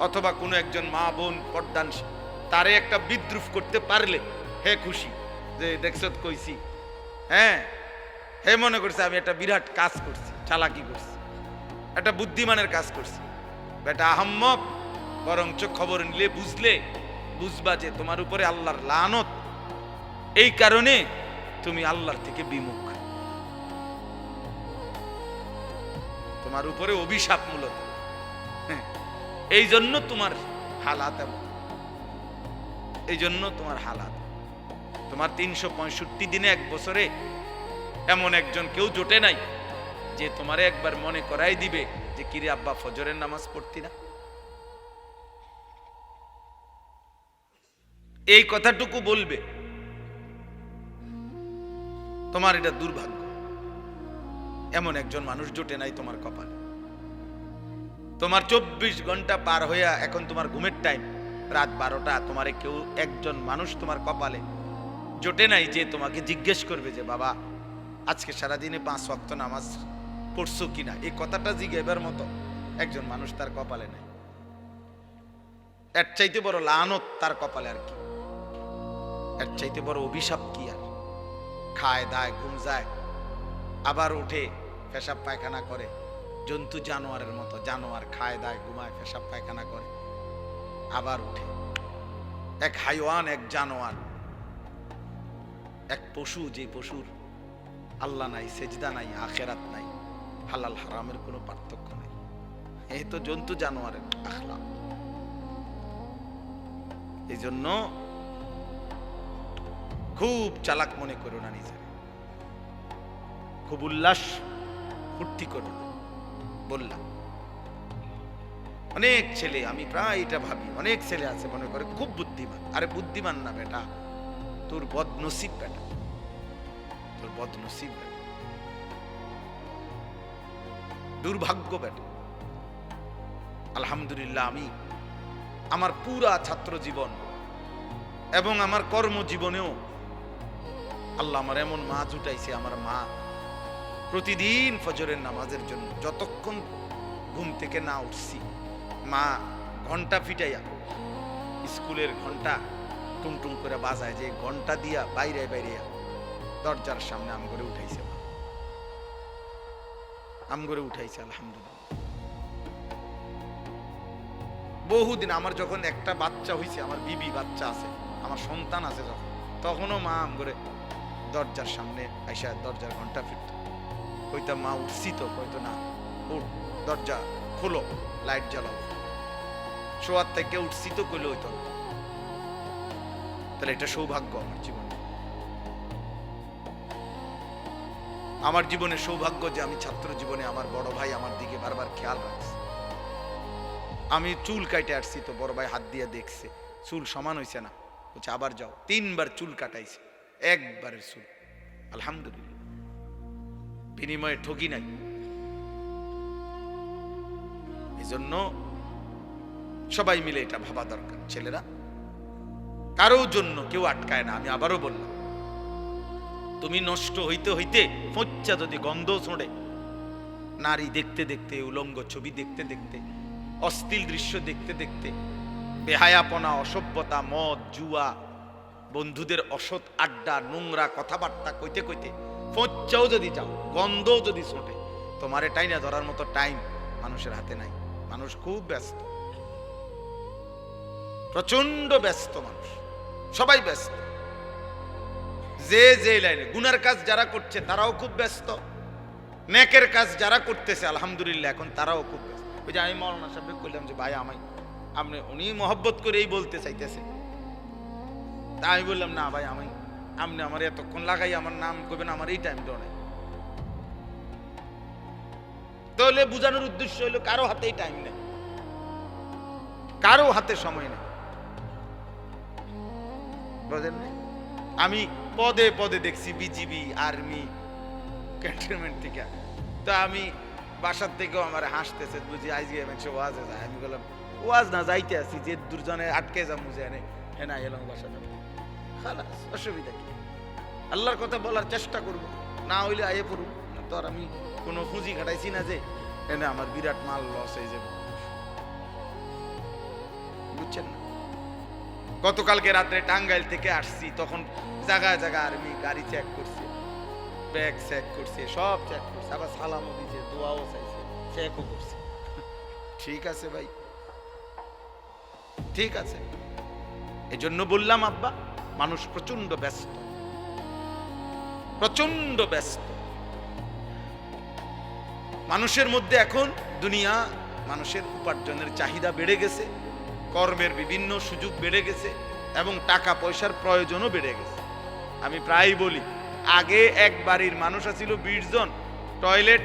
অথবা কোনো একজন মা বোন পর্দানশীল, তারে একটা বিদ্রুপ করতে পারলে হে খুশি, যে দেখছত কইছি। হ্যাঁ, হে মনে করছে আমি একটা বিরাট কাজ করছি, চালাকি করছি, একটা বুদ্ধিমানের কাজ করছি। বেটা আহম্মক, বরঞ্চ খবর নিলে বুঝবা যে তোমার উপরে আল্লাহর লানত, এই কারণে তুমি আল্লাহর থেকে বিমুখ, তোমার উপরে অভিশাপ মূলত। এই জন্য তোমার হালাত এমন, এই জন্য তোমার হালাত। তোমার 365 দিনে 1 বছরে এমন একজন কেউ জোটে নাই যে তোমারে একবার মনে করাই দিবে যে কিরে আব্বা ফজরের নামাজ পড়তি না। এই কথাটুকু বলবে, তোমার এটা দুর্ভাগ্য। এমন একজন মানুষ জোটে নাই তোমার কপালে। তোমার 24 ঘন্টা পার হইয়া এখন তোমার ঘুমের টাইম, রাত 12টা, তোমারে কেউ একজন মানুষ তোমার কপালে জোটে নাই যে তোমাকে জিজ্ঞেস করবে যে বাবা আজকে সারাদিনে 5 ওয়াক্ত নামাজ পড়ছো কিনা। এই কথাটা জিজ্ঞাসার মতো একজন মানুষ তার কপালে নাই। এর চাইতে বড় লানত তার কপালে আর কি, এর চাইতে বড় অভিশাপ কি আর। খায় দায়, ঘুম যায়, আবার উঠে পেশাব পায়খানা করে, জন্তু জানোয়ারের মতো। জানোয়ার খায় দায়, ঘুমায়, পেশাব পায়খানা করে, আবার উঠে। এক হাইওয়ান, এক জানোয়ার, এক পশু, যে পশুর আল্লাহ নাই, সেজদা নাই, আখেরাত নাই, হালাল হারামের কোনো পার্থক্য নাই। এই তো জন্তু জানোয়ারের আখলাক। এই জন্য খুব চালাক মনে করো না নিজের, খুব উল্লাস ফুর্তি করো না। বললাম অনেক ছেলে, আমি প্রায় এটা ভাবি, অনেক ছেলে আছে মনে করে খুব বুদ্ধিমান। আরে বুদ্ধিমান না বেটা, তোর বদনসিব বেটা, তোর বদনসিব বেটা, দুর্ভাগ্য বেটা। আলহামদুলিল্লাহ, আমি আমার পুরা ছাত্র জীবন এবং আমার কর্মজীবনেও আল্লাহ আমার এমন মা জুটাইছে। আমার মা প্রতিদিন ফজরের নামাজের জন্য যতক্ষণ ঘুম থেকে না উঠছি, মা ঘন্টা ফিটাইয়া স্কুলের ঘন্টা টুংটুং করে বাজায়, যে ঘন্টা দিয়া বাইরে বাইরে দরজার সামনে আম করে উঠাইছে, আম করে উঠাইছে। আলহামদুলিল্লাহ। বহুদিন আমার যখন একটা বাচ্চা হয়েছে, আমার বিবি বাচ্চা আছে, আমার সন্তান আছে, যখন তখনও মা আম করে দরজার সামনে আইসা দরজার ঘন্টা ফিরত, কইতাম মা উঠছি তো, কইতো না উঠ, দরজা খোলো, লাইট জ্বালাও, শোয়ার থেকে উঠছি তো কইলে হইতো। তাহলে এটা সৌভাগ্য আমার জীবনে, আমার জীবনে সৌভাগ্য যে আমি ছাত্র জীবনে আমার বড় ভাই আমার দিকে বারবার খেয়াল রাখছে। আমি চুল কাটে আসছি তো বড় ভাই হাত দিয়ে দেখছে চুল সমান হয়েছে না, বলছে আবার যাও। 3 বার চুল কাটাইছে, একবারের চুল। আলহামদুলিল্লাহ, বিনিময়ে ঠকি নাই। এই জন্য সবাই মিলে এটা ভাবা দরকার। ছেলেরা, কারো জন্য কেউ আটকায় না। আমি আবারও বললাম, তুমি নষ্ট হইতে হইতে ফচ্চা যদি গন্ধ ছোঁড়ে, নারী দেখতে দেখতে, উলঙ্গ ছবি দেখতে দেখতে, অশ্লীল দৃশ্য দেখতে দেখতে, বেহায়াপনা, অসভ্যতা, মদ, জুয়া, বন্ধুদের অসৎ আড্ডা, নোংরা কথাবার্তা কইতে কইতে ফচ্চাও যদি যাও, গন্ধও যদি ছোটে, তোমার এটাই না ধরার মতো টাইম মানুষের হাতে নাই। মানুষ খুব ব্যস্ত, প্রচন্ড ব্যস্ত মানুষ, সবাই ব্যস্ত। যে যে লাইনে গুনার কাজ যারা করছে তারাও খুব ব্যস্ত, নেকের কাজ যারা করতেছে আলহামদুলিল্লাহ এখন তারাও খুব ব্যস্ত। ওই যে আমি মৌলানা সাহেব কইলাম যে ভাই আমায় আপনি, উনি মহব্বত করে এই বলতে চাইতেছে, তা আমি বললাম না ভাই আমি, আপনি আমার এতক্ষণ লাগাই আমার নাম কইবেন, আমার এই টাইম নেই। তাহলে বুঝানোর উদ্দেশ্য হইলো কারো হাতেই টাইম নেই, কারো হাতে সময় নেই, বুঝেন? আমি পদে পদে দেখছি বিজিবি, আর্মি, ক্যান্টনমেন্ট থেকে। তো আমি বাসার থেকেও আমার হাসতেছে, বুঝি আইজি মানুষ ওয়াজে যায়। আমি বললাম ওয়াজ না যাইতে আসি, যে দুজনে আটকে যা মুজে এনে হ্যাঁ না এলাম বাসা যাবো, খালাস, অসুবিধা কি? আল্লাহর কথা বলার চেষ্টা করব, না হইলে আয়ে পড়ুক। তো আর আমি কোনো পুঁজি খাটাইছি না যে এনে আমার বিরাট মাল লস হয়ে যাবে, বুঝছেন না? গতকালকে রাত্রে টাঙ্গাইল থেকে আসছি, তখন জায়গায় জায়গায় আর্মি গাড়ি চেক করছে, ব্যাগ চেক করছে, সব চেক করছে, আবার সালামও দিয়েছে, দোয়াও চাইছে, চেকও করছে। ঠিক আছে ভাই, ঠিক আছে। এই জন্য বললাম আব্বা, মানুষ প্রচন্ড ব্যস্ত, প্রচন্ড ব্যস্ত। মানুষের মধ্যে এখন দুনিয়া, মানুষের উপার্জনের চাহিদা বেড়ে গেছে, কর্মের বিভিন্ন সুযোগ বেড়ে গেছে এবং টাকা পয়সার প্রয়োজনও বেড়ে গেছে। আমি প্রায় বলি, আগে এক বাড়ির মানুষ আছিল 20 জন, টয়লেট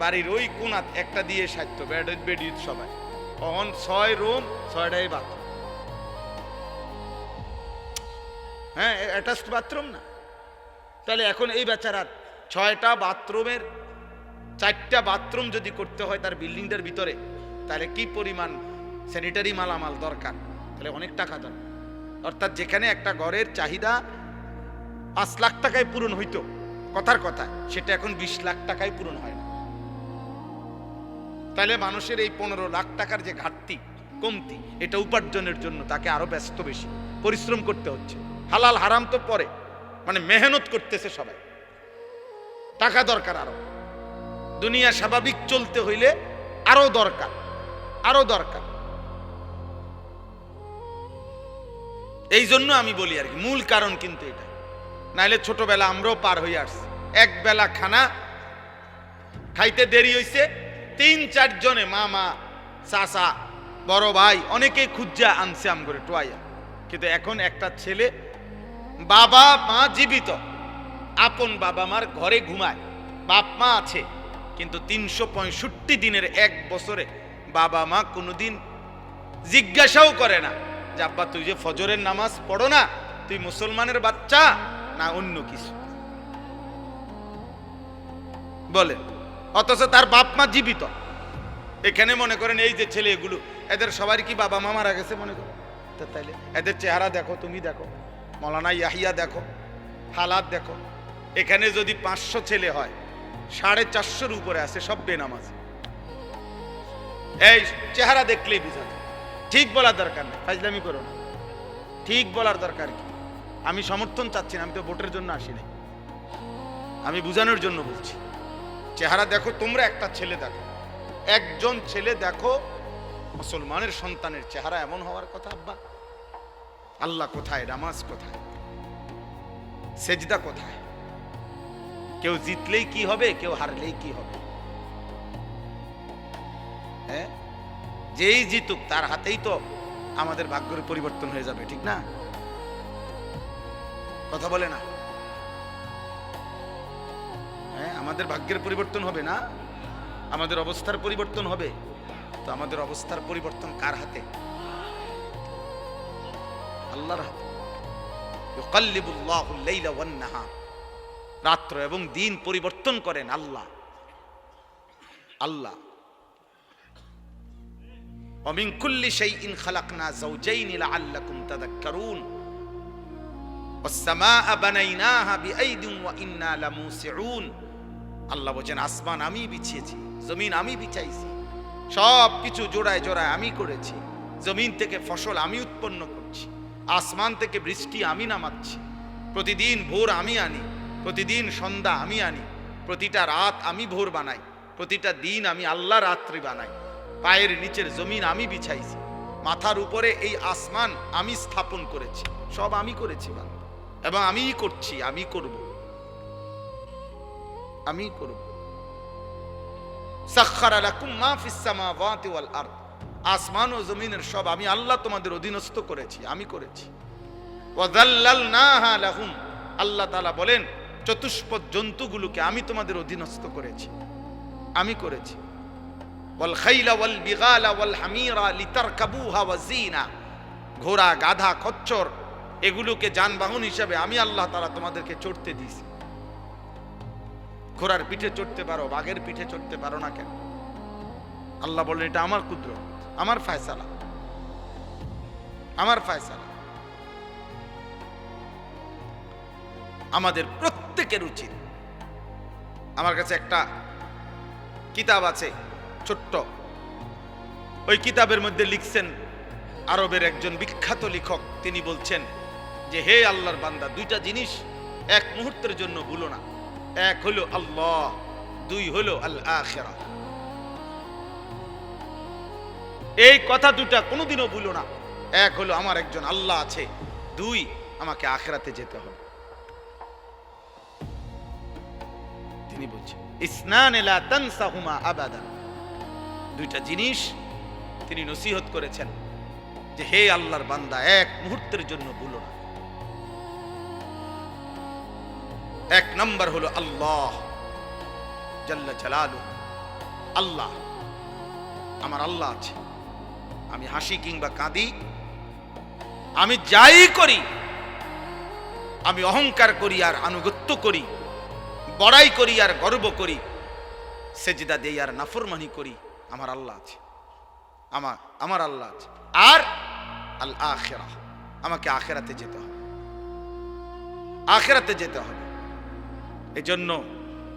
বাড়ির ওই কোণাত একটা দিয়ে সাজতো, বেড সবাই। তখন 6 রুম, 6টাই বাথরুম। হ্যাঁ, অ্যাটাচড বাথরুম না। তাহলে এখন এই বেচারা 6টা বাথরুমের 4টা বাথরুম যদি করতে হয় তার বিল্ডিংটার ভিতরে, তাহলে কি পরিমাণ স্যানিটারি মালামাল দরকার, তাহলে অনেক টাকা দরকার। অর্থাৎ যেখানে একটা ঘরের চাহিদা 5 লাখ টাকায় পূরণ হইতো, কথার কথা, সেটা এখন 20 লাখ টাকায় পূরণ হয় না। তাহলে মানুষের এই 15 লাখ টাকার যে ঘাটতি, কমতি, এটা উপার্জনের জন্য তাকে আরো ব্যস্ত, বেশি পরিশ্রম করতে হচ্ছে। হালাল হারাম তো পরে, মানে মেহনত করতেছে সবাই, টাকা দরকার আরো। দুনিয়া স্বাভাবিক চলতে হইলে আরো দরকার, আরো দরকার। এই জন্য আমি বলি আর কি, মূল কারণ কিন্তু এটা। নাইলে ছোটবেলা আমরাও পার হয়ে আসছি, এক বেলা খানা খাইতে দেরি হইছে, 3-4 জনে, মামা, চাচা, বড় ভাই, অনেকেই খুঁজা আনছে আম করে টোয়াইয়া। কিন্তু এখন একটা ছেলে, বাবা মা জীবিত, আপন বাবা মার ঘরে ঘুমায়, বাপ মা আছে, কিন্তু 365 দিনের 1 বছরে বাবা মা কোনোদিন জিজ্ঞাসাও করে না যে আব্বা তুই যে ফজরের নামাজ পড়ো না, তুই মুসলমানের বাচ্চা না অন্য কিছু, বলে। অথচ তার বাপ মা জীবিত। এখানে মনে করেন এই যে ছেলে, এগুলো এদের সবাই কি বাবা মা মারা গেছে মনে করো? তাইলে এদের চেহারা দেখো, তুমি দেখো, মৌলানা ইয়াহিয়া দেখো, হালাত দেখো। এখানে যদি 500 ছেলে হয়, 450-র উপরে আছে সব বেনামাজ। এই চেহারা দেখলেই বুঝা যায়। ঠিক বলার দরকার নেই, ফাজলামি করো না। ঠিক বলার দরকার কি? আমি সমর্থন চাচ্ছি না, আমি তো ভোটের জন্য আসি নাই, আমি বুঝানোর জন্য বলছি। চেহারা দেখো, তোমরা একটা ছেলে দেখো, একজন ছেলে দেখো, মুসলমানের সন্তানের চেহারা এমন হওয়ার কথা। আব্বা, আল্লাহ কোথায়? নামাজ কোথায়? সেজদা কোথায়? কেউ জিতলেই কি হবে, কেউ হারলেই কি হবে? হ্যাঁ, যেই জিতুক তার হাতেই তো আমাদের ভাগ্যের পরিবর্তন হয়ে যাবে, ঠিক না? কথা বলে না? হ্যাঁ, আমাদের ভাগ্যের পরিবর্তন হবে না, আমাদের অবস্থার পরিবর্তন হবে। তো আমাদের অবস্থার পরিবর্তন কার হাতে? আল্লাহর হাতে। ইউকাল্লিবুল্লাহুল লাইলা ওয়ান নাহার, রাত্র এবং দিন পরিবর্তন করেন আল্লাহ। আল্লাহ ওয়া মিন কুল্লি শাইইন খালাকনা যাওজাইন লাআল্লাকুম তাযাক্কারুন ওয়াস সামাআ বানাইনাহা বিআইদিন ওয়া ইন্না লামুসিউন। আল্লাহ বলেন, আসমান আমি বিছিয়েছি, জমিন আমি বিছাইছি, সব কিছু জোড়ায় জোড়ায় আমি করেছি। জমিন থেকে ফসল আমি উৎপন্ন করছি, আসমান থেকে বৃষ্টি আমি নামাচ্ছি, প্রতিদিন ভোর আমি আনি, প্রতিদিন সন্ধ্যা আমি আনি, প্রতিটা রাত আমি ভোর বানাই, প্রতিটা দিন আমি আল্লাহ রাত্রি বানাই। পায়ের নিচের জমিন আমি বিছাইছি, মাথার উপরে এই আসমান আমি স্থাপন করেছি, সব আমি করেছি বান্দা, এবং আমিই করছি, আমি করব, আমি করব। সাখখারা লাকুম মা ফিস সামাওয়াতি ওয়াল আরদ, আসমান ও জমিনের সব আমি আল্লাহ তোমাদের অধীনস্থ করেছি, আমি করেছি। ওয়া যাল্লালনাহা লাহুম, আল্লাহ তাআলা বলেন চতুষ্পদ জন্তুগুলোকে আমি তোমাদের অধীনস্থ করেছি, আমি করেছি। ওয়াল খাইলা ওয়াল বিগালা ওয়াল হামিরা লিতারকাবুহা ওয়া জিনা, ঘোড়া, গাধা, খচ্চর এগুলোকে যানবাহন হিসাবে আমি আল্লাহ তাআলা তোমাদেরকে চড়তে দিয়েছি। ঘোড়ার পিঠে চড়তে পারো, বাঘের পিঠে চড়তে পারো না কেন? আল্লাহ বলেন এটা আমার কুদরত, আমার ফয়সালা, আমার ফয়সালা। আমাদের প্রত্যেকের উচিত, আমার কাছে একটা কিতাব আছে ছোট্ট, ওই কিতাবের মধ্যে লিখছেন আরবের একজন বিখ্যাত লেখক, তিনি বলছেন যে হে আল্লাহর বান্দা, দুইটা জিনিস এক মুহূর্তের জন্য ভুলো না। এক হলো আল্লাহ, দুই হলো আল আখিরা। এই কথা দুটা কোনোদিনও ভুলো না। এক হলো আমার একজন আল্লাহ আছে, দুই আমাকে আখিরাতে যেতে হবে। তিনি বলছেন ইসনান লা তানসাহুমা আবাদা, দুইটা জিনিস তিনি নসিহত করেছেন যে হে আল্লাহর বান্দা, এক মুহূর্তের জন্য ভুলো না। এক নম্বর হলো আল্লাহ জাল্লা জালালু, আল্লাহ, আমার আল্লাহ আছে। আমি হাসি কিংবা কাঁদি, আমি যাই করি, আমি অহংকার করি আর আনুগত্য করি, বড়াই করি আর গর্ব করি, সেজদা দেই আর নাফরমানি করি, আমার আল্লাহ আছে, আমার আল্লাহ আছে। আর আল আখিরা, আমাকে আখিরাতে যেতে হবে, আখিরাতে যেতে হবে। এজন্য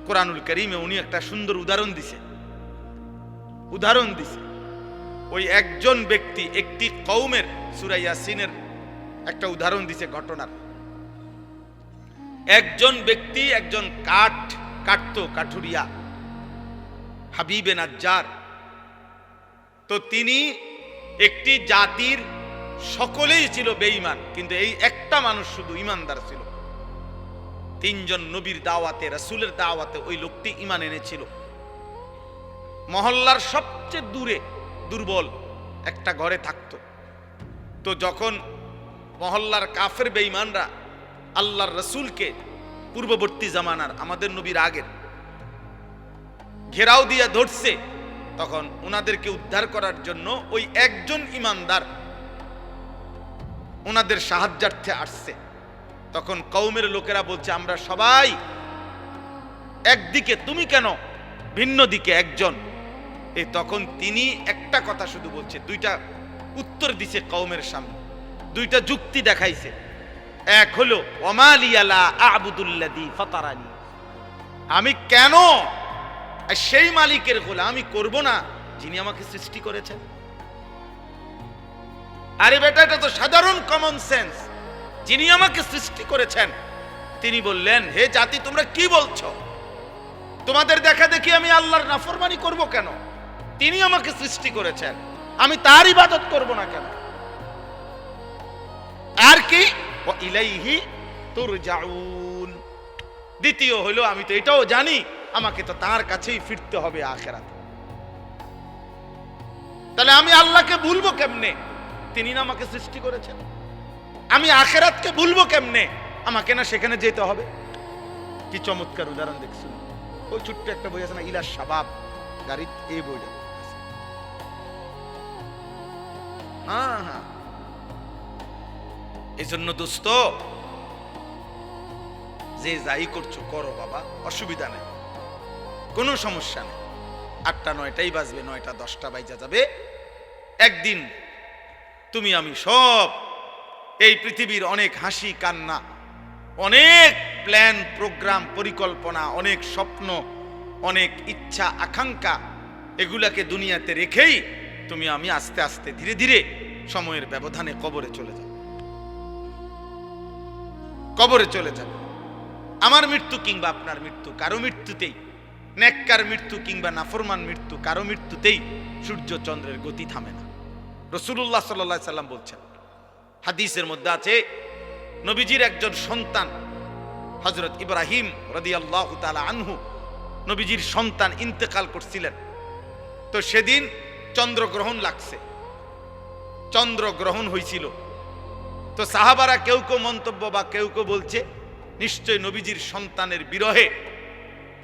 কোরআনুল কারীমে উনি একটা সুন্দর উদাহরণ দিছে। ওই একজন ব্যক্তি একটি কওমের, সূরা ইয়াসিনের একটা উদাহরণ দিছে ঘটনার। একজন ব্যক্তি একজন কাঠুরিয়া, হাবিবে নাজ্জার। তো তিনি একটি জাতির সকলেই ছিল বেঈমান, কিন্তু এই একটা মানুষ শুধু ইমানদার ছিল। তিনজন নবীর দাওয়াতে, রাসূলের দাওয়াতে ওই লোকটি ঈমান এনেছিল। মহল্লার সবচেয়ে দূরে দুর্বল একটা ঘরে থাকতো। তো যখন মহল্লার কাফের বেঈমানরা আল্লাহর রাসূলকে, পূর্ববর্তী জামানার আমাদের নবীর আগের, ঘেরাও দিয়া ধরছে, তখন ওনাদেরকে উদ্ধার করার জন্য ওই একজন ঈমানদার ওনাদের সাহায্যার্থে আসছে। তখন কওমের লোকেরা বলছে আমরা সবাই একদিকে, তুমি কেন ভিন্ন দিকে একজন? এই তখন তিনি একটা কথা শুধু বলছে, দুইটা উত্তর দিছে কওমের সামনে, দুইটা যুক্তি দেখাইছে। এক হলো ওয়ামালিয়া লা আ'বুদুল্লাযী ফাতারানি, আমি কেন সেই মালিকের গোলামি করব না যিনি আমাকে সৃষ্টি করেছেন? আরে বেটা, এটা তো সাধারণ কমন সেন্স। যিনি আমাকে সৃষ্টি করেছেন তিনি বললেন, হে জাতি, তোমরা কি বলছো? তোমাদের দেখা দেখি আমি আল্লাহর নাফরমানি করব কেন? তিনি আমাকে সৃষ্টি করেছেন, আমি তার ইবাদত করব না কেন? আর কি, ওয়া ইলাইহি তুরজাউন। দ্বিতীয় হলো, আমি তো এটাও জানি আমাকে তো তার কাছেই ফিরতে হবে আখিরাতে। তাহলে আমি আল্লাহকে ভুলবো কেমনে? তিনি না আমাকে সৃষ্টি করেছেন। আমি আখিরাতকে ভুলবো কেমনে? আমাকে না সেখানে যেতে হবে। কি চমৎকার উদাহরণ দেখছেন! ওই ছোট্ট একটা বই আছে না, ইলা শাবাব, গাড়ির এই বইটা। হ্যাঁ হ্যাঁ, এই জন্য দোস্ত, যে যাই করছো করো বাবা, অসুবিধা নেই, কোনো সমস্যা নেই। 8টা 9টাই বাজবে, 9টা 10টা বাইজা যাবে। একদিন তুমি আমি সব এই পৃথিবীর অনেক হাসি কান্না, অনেক প্ল্যান প্রোগ্রাম পরিকল্পনা, অনেক স্বপ্ন, অনেক ইচ্ছা আকাঙ্ক্ষা, এগুলাকে দুনিয়াতে রেখেই তুমি আমি আস্তে আস্তে ধীরে ধীরে সময়ের ব্যবধানে কবরে চলে যাব। কবরে চলে যাব। আমার মৃত্যু কিংবা আপনার মৃত্যু, কারো মৃত্যুতেই, নেককার মৃত্যু কিংবা নাফরমান মৃত্যু, কারো মৃত্যুতেই সূর্য চন্দ্রের গতি থামে না। রাসূলুল্লাহ সাল্লাল্লাহু আলাইহি সাল্লাম বলছেন, হাদিসের মধ্যে আছে, নবীজির একজন সন্তান হযরত ইব্রাহিম রাদিয়াল্লাহু তাআলা আনহু, নবীজির সন্তান ইন্তেকাল করছিলেন। তো সেদিন চন্দ্রগ্রহণ লাগছে, চন্দ্রগ্রহণ হয়েছিল। তো সাহাবারা কেউ কেউ মন্তব্য বা কেউ কেউ বলছে, নিশ্চয় নবীজির সন্তানের বিরহে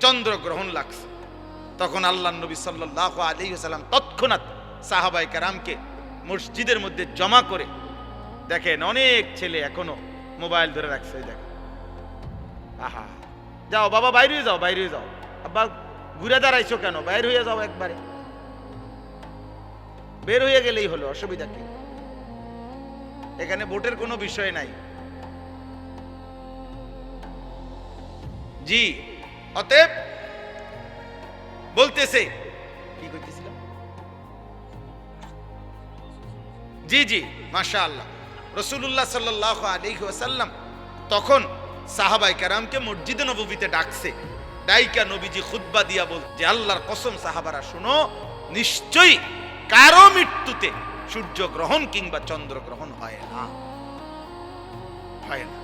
চন্দ্রগ্রহণ লাগছে। তখন আল্লাহর নবী সাল্লাল্লাহু আলাইহি ওয়াসাল্লাম তৎক্ষণাৎ সাহাবায়ে কেরামকে মসজিদের মধ্যে জমা করে, দেখেন অনেক ছেলে এখনো মোবাইল ধরে রাখছে, দেখেন, আহা, যাও বাবা বাইরে হয়ে যাও, বাইরে হয়ে যাও, আব্বা ঘুরে দাঁড়াইছো কেন, বাইর হয়ে যাও, একবারে বের হয়ে গেলেই হলো, অসুবিধা কি? এখানে ভোটের কোনো বিষয় নাই। জি, অতএব বলতেছে, কি কইতেছিল? জি জি, মাশাআল্লাহ। রাসূলুল্লাহ সাল্লাল্লাহু আলাইহি ওয়াসাল্লাম তখন সাহাবায়ে কেরামকে মসজিদে নববীতে ডাকছে। ডাইকা নবীজি খুতবা দিয়া বল যে, আল্লাহর কসম সাহাবারা শুনো, নিশ্চয়ই কারো মৃত্যুতে সূর্য গ্রহণ কিংবা চন্দ্র গ্রহণ হয় না, হয় না,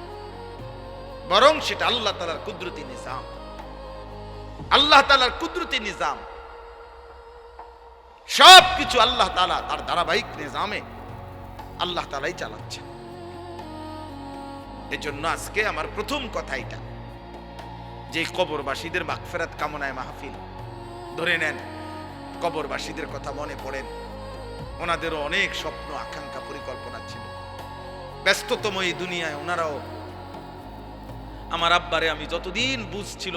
বরং সেটা আল্লাহ তাআলার কুদরতি নিজাম। আল্লাহ তাআলার কুদরতি নিজাম, সব কিছু আল্লাহ তাআলা তার ধারাবাহিক নিজামে আল্লাহ তাআলাই চালাচ্ছেন। এজন্য আজকে আমার প্রথম কথা এটা, যে কবরবাসীদের মাগফিরাত কামনায় মাহফিল। ধরে নেন কবরবাসীদের কথা মনে পড়েন, ওনাদেরও অনেক স্বপ্ন আকাঙ্ক্ষা পরিকল্পনা ছিল। ব্যস্ততম এই দুনিয়ায় ওনারাও, আমার আব্বারে আমি যতদিন বুঝছিল,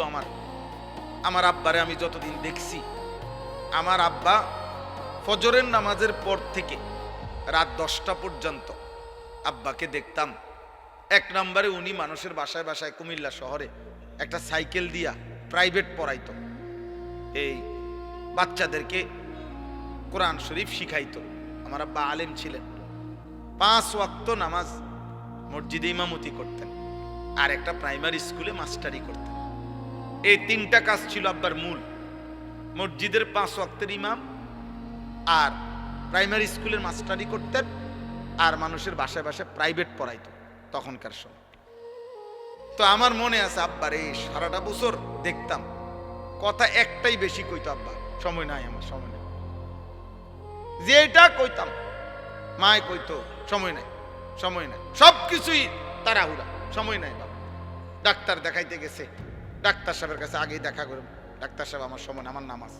আমার আব্বারে আমি যতদিন দেখছি, আমার আব্বা ফজরের নামাজের পর থেকে রাত 10টা পর্যন্ত আব্বাকে দেখতাম। এক নম্বরে উনি মানুষের বাসায় বাসায় কুমিল্লা শহরে একটা সাইকেল দিয়া প্রাইভেট পড়াইতো, এই বাচ্চাদেরকে কোরআন শরীফ শিখাইতো। আমার আব্বা আলেম ছিলেন, 5 ওয়াক্ত নামাজ মসজিদে ইমামতি করতেন, আর একটা প্রাইমারি স্কুলে মাস্টারি করতেন। এই 3টা কাজ ছিল আব্বার মূল। মসজিদের 5 ওয়াক্তের ইমাম, আর প্রাইমারি স্কুলের মাস্টারি করতেন, আর মানুষের বাসায় বাসায় প্রাইভেট পড়াইতো তখনকার সময়। তো আমার মনে আছে আব্বার এই সারাটা বছর দেখতাম, কথা একটাই বেশি কইতো আব্বা, সময় নাই আমার, সময় নাই। যেটা কইতাম মায় কইতো, সময় নাই, সময় নাই, সবকিছুই তাড়াহুড়া, সময় নাই বাবা। ডাক্তার দেখাইতে গেছে, ডাক্তার সাহেবের কাছে আগেই দেখা করে, ডাক্তার সাহেব আমার সময়, আমার নামাজ,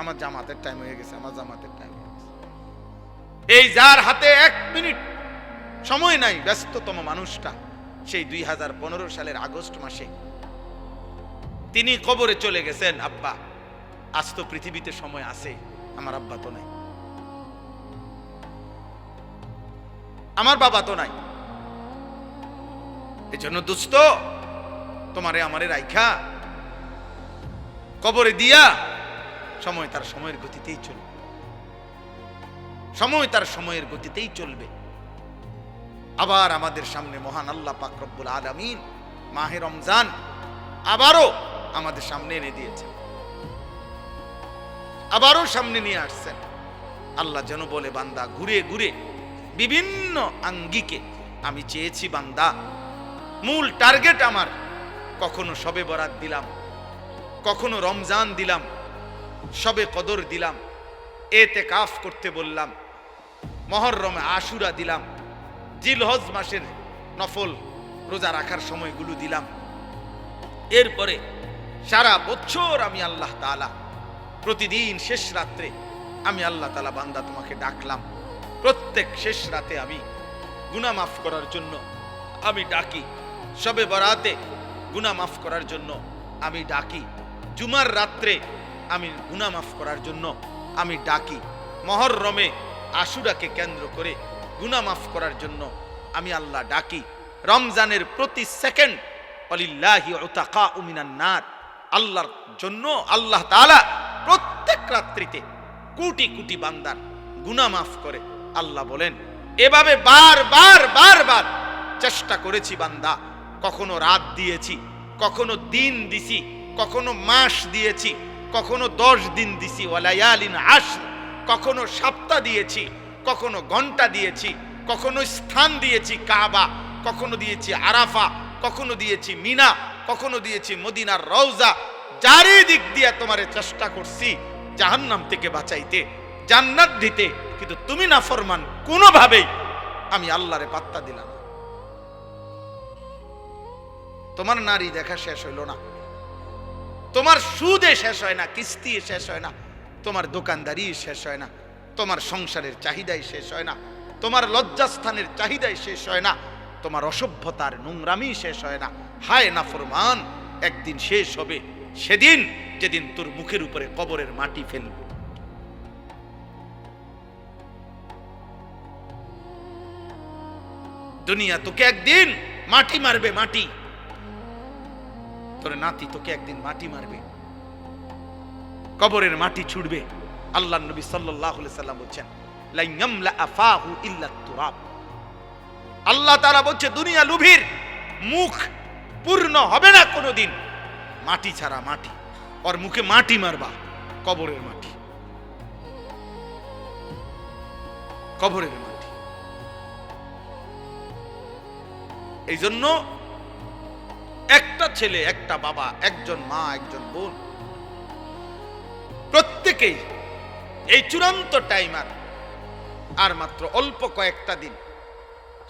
আমার জামাতের টাইম হয়ে গেছে, আমার জামাতের টাইম হয়ে গেছে। এই যার হাতে 1 মিনিট সময় নাই, ব্যস্ততম মানুষটা, সেই 2015 সালের আগস্ট মাসে তিনি কবরে চলে গেছেন। আব্বা আজ তো পৃথিবীতে সময় আছে, আমার আব্বা তো নাই, আমার বাবা তো নাই। এজন্য দোস্ত, তোমারে আমারে রাইখা কবরে দিয়া সময় তার সময়ের গতিতেই চলবে, সময় তার সময়ের গতিতেই চলবে। আবার আমাদের সামনে মহান আল্লাহ পাক রব্বুল আলামিন মাহে রমজান আবারও আমাদের সামনে এনে দিয়েছেন, আবারও সামনে নিয়ে আসছেন। আল্লাহ যেন বলে, বান্দা ঘুরে ঘুরে বিভিন্ন আঙ্গিকে আমি চেয়েছি বান্দা, মূল টার্গেট আমার, কখনো শবে বরাত দিলাম, কখনো রমজান দিলাম, শবে কদর দিলাম, এতেকাফ করতে বললাম, মুহররমে আশুরা দিলাম, জিলহজ মাসের নফল রোজা রাখার সময়গুলো দিলাম। এরপরে সারা বছর আমি আল্লাহ তাআলা প্রতিদিন শেষ রাত্রে আমি আল্লাহ তাআলা বান্দা তোমাকে ডাকলাম। প্রত্যেক শেষ রাতে আমি গুনাহ মাফ করার জন্য আমি ডাকি, শবে বরাতে গুনাহ মাফ করার জন্য আমি ডাকি, জুমার রাত্রে আমি গুনাহ মাফ করার জন্য আমি ডাকি, মুহররমে আশুরাকে কেন্দ্র করে গুনাহ মাফ করার জন্য আমি আল্লাহ ডাকি। রমজানের প্রতি সেকেন্ড ওয়ালিল্লাহি উতাকাউ মিনান নার, আল্লাহর জন্য আল্লাহ তাআলা প্রত্যেক রাত্রিতে কোটি কোটি বান্দার গুনাহ মাফ করে। আল্লাহ বলেন, এভাবে বারবার বারবার চেষ্টা করেছি বান্দা, কখনো রাত দিয়েছি, কখনো দিন দিছি, কখনো মাস দিয়েছি, কখনো 10 দিন দিছি, ওয়ালায়ালিন আশর, কখনো সপ্তাহ দিয়েছি, কখনো ঘন্টা দিয়েছি, কখনো স্থান দিয়েছি কাবা, কখনো দিয়েছি আরাফা, কখনো দিয়েছি মিনা, কখনো দিয়েছি মদিনার রওজা। চারিদিক দিয়ে তোমারে চেষ্টা করছি জাহান্নাম থেকে বাঁচাইতে, জান্নাত দিতে, কিন্তু তুমি নাফরমান, কোনোভাবেই আমি আল্লাহরে পাত্তা দিলাম না। তোমার নারী দেখা শেষ হইল না, তোমার সুদে শেষ হয় না, কিস্তি শেষ হয় না, তোমার দোকানদারি শেষ হয় না, তোমার সংসারের চাহিদাই শেষ হয় না, তোমার লজ্জাস্থানের চাহিদাই শেষ হয় না, তোমার অসভ্যতার নোংরামি শেষ হয় না। হায় নাফরমান, একদিন শেষ হবে, সেদিন যেদিন তোর মুখের উপরে কবরের মাটি ফেলব। দুনিয়া তোকে একদিন মাটি মারবে, মাটি, তোর নাতি তোকে একদিন মাটি মারবে, কবরের মাটি ছুড়বে। আল্লাহ নবী সাল্লাল্লাহু আলাইহি সাল্লাম বলেন, লা ইয়ামলা আফাহু ইল্লা তুরাব। আল্লাহ তাআলা বলছে, দুনিয়া লুভির মুখ পূর্ণ হবে না কোনোদিন মাটি ছাড়া, মাটি। ওর মুখে মাটি মারবা, কবরের মাটি, কবরের মাটি। এই জন্য একটা ছেলে, একটা বাবা, একজন মা, একজন বোন, প্রত্যেকেই এই চূড়ান্ত টাইম আর মাত্র অল্প কয়েকটা দিন,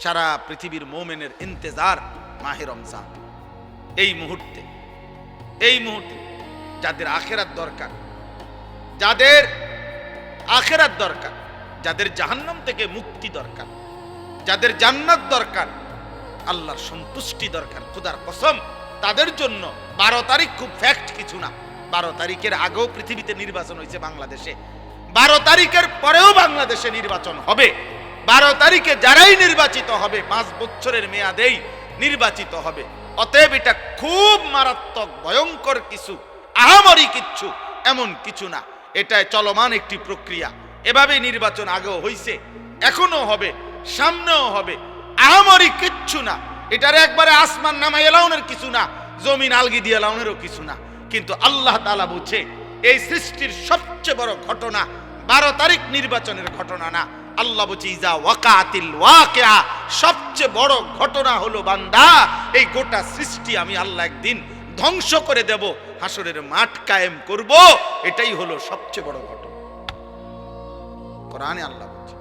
সারা পৃথিবীর মুমিনের ইন্তজার মাহে রমজান। এই মুহূর্তে যাদের আখিরাত দরকার, যাদের আখিরাত দরকার, যাদের জাহান্নাম থেকে মুক্তি দরকার, যাদের জান্নাত দরকার, আল্লাহর সন্তুষ্টি দরকার, খোদার কসম তাদের জন্য 12 তারিখ খুব ফ্যাক্ট কিছু না। 12 তারিখের আগেও পৃথিবীতে নির্বাচন হয়েছে বাংলাদেশে, 12 তারিখের পরেও বাংলাদেশে নির্বাচন হবে। 12 তারিখে যারাই নির্বাচিত হবে 5 বছরের মেয়াদেই নির্বাচিত হবে। অতএব এটা খুব মারাত্মক ভয়ঙ্কর কিছু, আহামরি কিচ্ছু এমন কিছু না, এটা চলমান একটি প্রক্রিয়া। এভাবেই নির্বাচন আগেও হয়েছে, এখনো হবে, সামনেও হবে, আহামরি কিচ্ছু না। এটার একবারে আসমান নামাই এলাউনের কিছু না, জমিন আলগি দিয়ে এলাউনেরও কিছু না। কিন্তু আল্লাহ তাআলা বলছে, এই সৃষ্টির সবচেয়ে বড় ঘটনা 12 তারিখ নির্বাচনের ঘটনা না। আল্লাহ বলছে, ইজা ওয়াকাতিল ওয়াকিয়া, সবচেয়ে বড় ঘটনা হলো বান্দা, এই গোটা সৃষ্টি আমি আল্লাহ একদিন ধ্বংস করে দেব, হাসরের মাঠ কায়েম করব। এটাই হলো সবচেয়ে বড় ঘটনা। কোরআনে আল্লাহ বলছে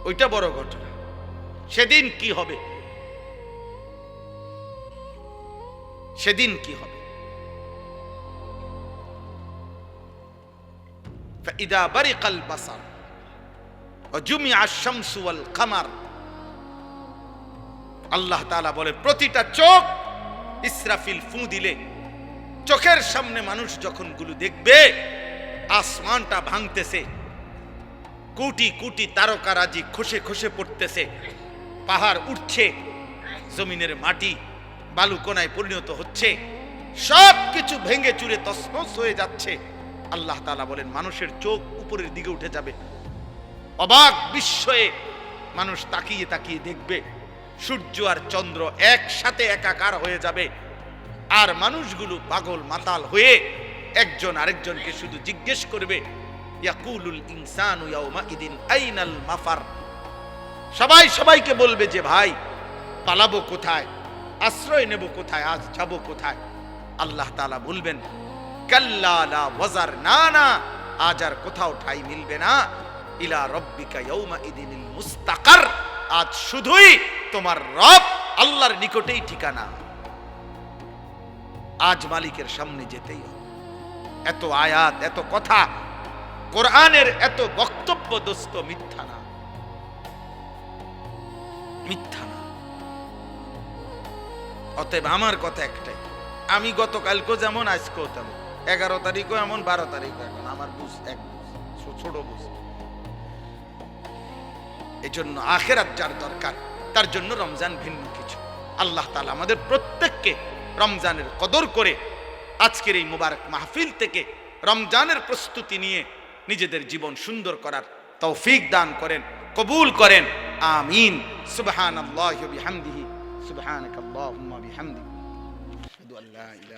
ওইটা বড় ঘটনা। সেদিন কি হবে, সেদিন কি হবে? فإذا برق البصر وجمع الشمس والقمر, আল্লাহ তাআলা বলে প্রতিটা চোখ ইসরাফিল ফু দিলে, চোখের সামনে মানুষ যখন গুলো দেখবে আসমানটা ভাঙতেছে, কোটি কোটি তারকারাজি খসে খসে পড়তেছে, পাহাড় উঠছে, জমিনের মাটি বালুকণায় পরিণত হচ্ছে, সব কিছু ভেঙে চুরে তছনছ হয়ে যাচ্ছে। আল্লাহ তাআলা বলেন মানুষের চোখ উপরের দিকে উঠে যাবে, অবাক বিস্ময়ে মানুষ তাকিয়ে তাকিয়ে দেখবে সূর্য আর চন্দ্র একসাথে একাকার হয়ে যাবে, আর মানুষগুলো পাগল মাতাল হয়ে একজন আরেকজনকে শুধু জিজ্ঞেস করবে, ইয়াকুলুল ইনসানু ইয়াউমাইদিন আইনাল মাফার। সবাই সবাইকে বলবে যে ভাই পালাবো কোথায়, আশ্রয় নেব কোথায়, আজ যাব কোথায়? আল্লাহ তাআলা বলবেন কাল্লা লা ওয়াজার, না না, আজ আর কোথাও ঠাঁই মিলবে না। ইলা রব্বিকা ইয়াউমাইদিনিল মুস্তাকার, আজ শুধুই তোমার রব আল্লাহর নিকটেই ঠিকানা। আজ মালিকের সামনে যেতেই হবে। এত আয়াত, এত কথা, কোরআনের এত বক্তব্য দোস্ত মিথ্যা না, মিথ্যা না। অতএব আমার কথা একটাই, আমি গতকালকেও যেমন আজকেও তেমন, 11 তারিখও এমন, 12 তারিখও এখন, আমার বুঝ এক বুঝ, ছোট বুঝ। এই জন্য আখিরাত যার দরকার তার জন্য রমজান ভিন্ন কিছু। আল্লাহ তাআলা আমাদের প্রত্যেককে রমজানের কদর করে আজকের এই মুবারক মাহফিল থেকে রমজানের প্রস্তুতি নিয়ে নিজেদের জীবন সুন্দর করার তৌফিক দান করেন, কবুল করেন, আমিন। সুবহানাল্লাহি ওয়া বিহামদিহি, সুবহানাকাল্লাহুম্মা বিহামদিক, আশহাদু আল্লা ইলাহা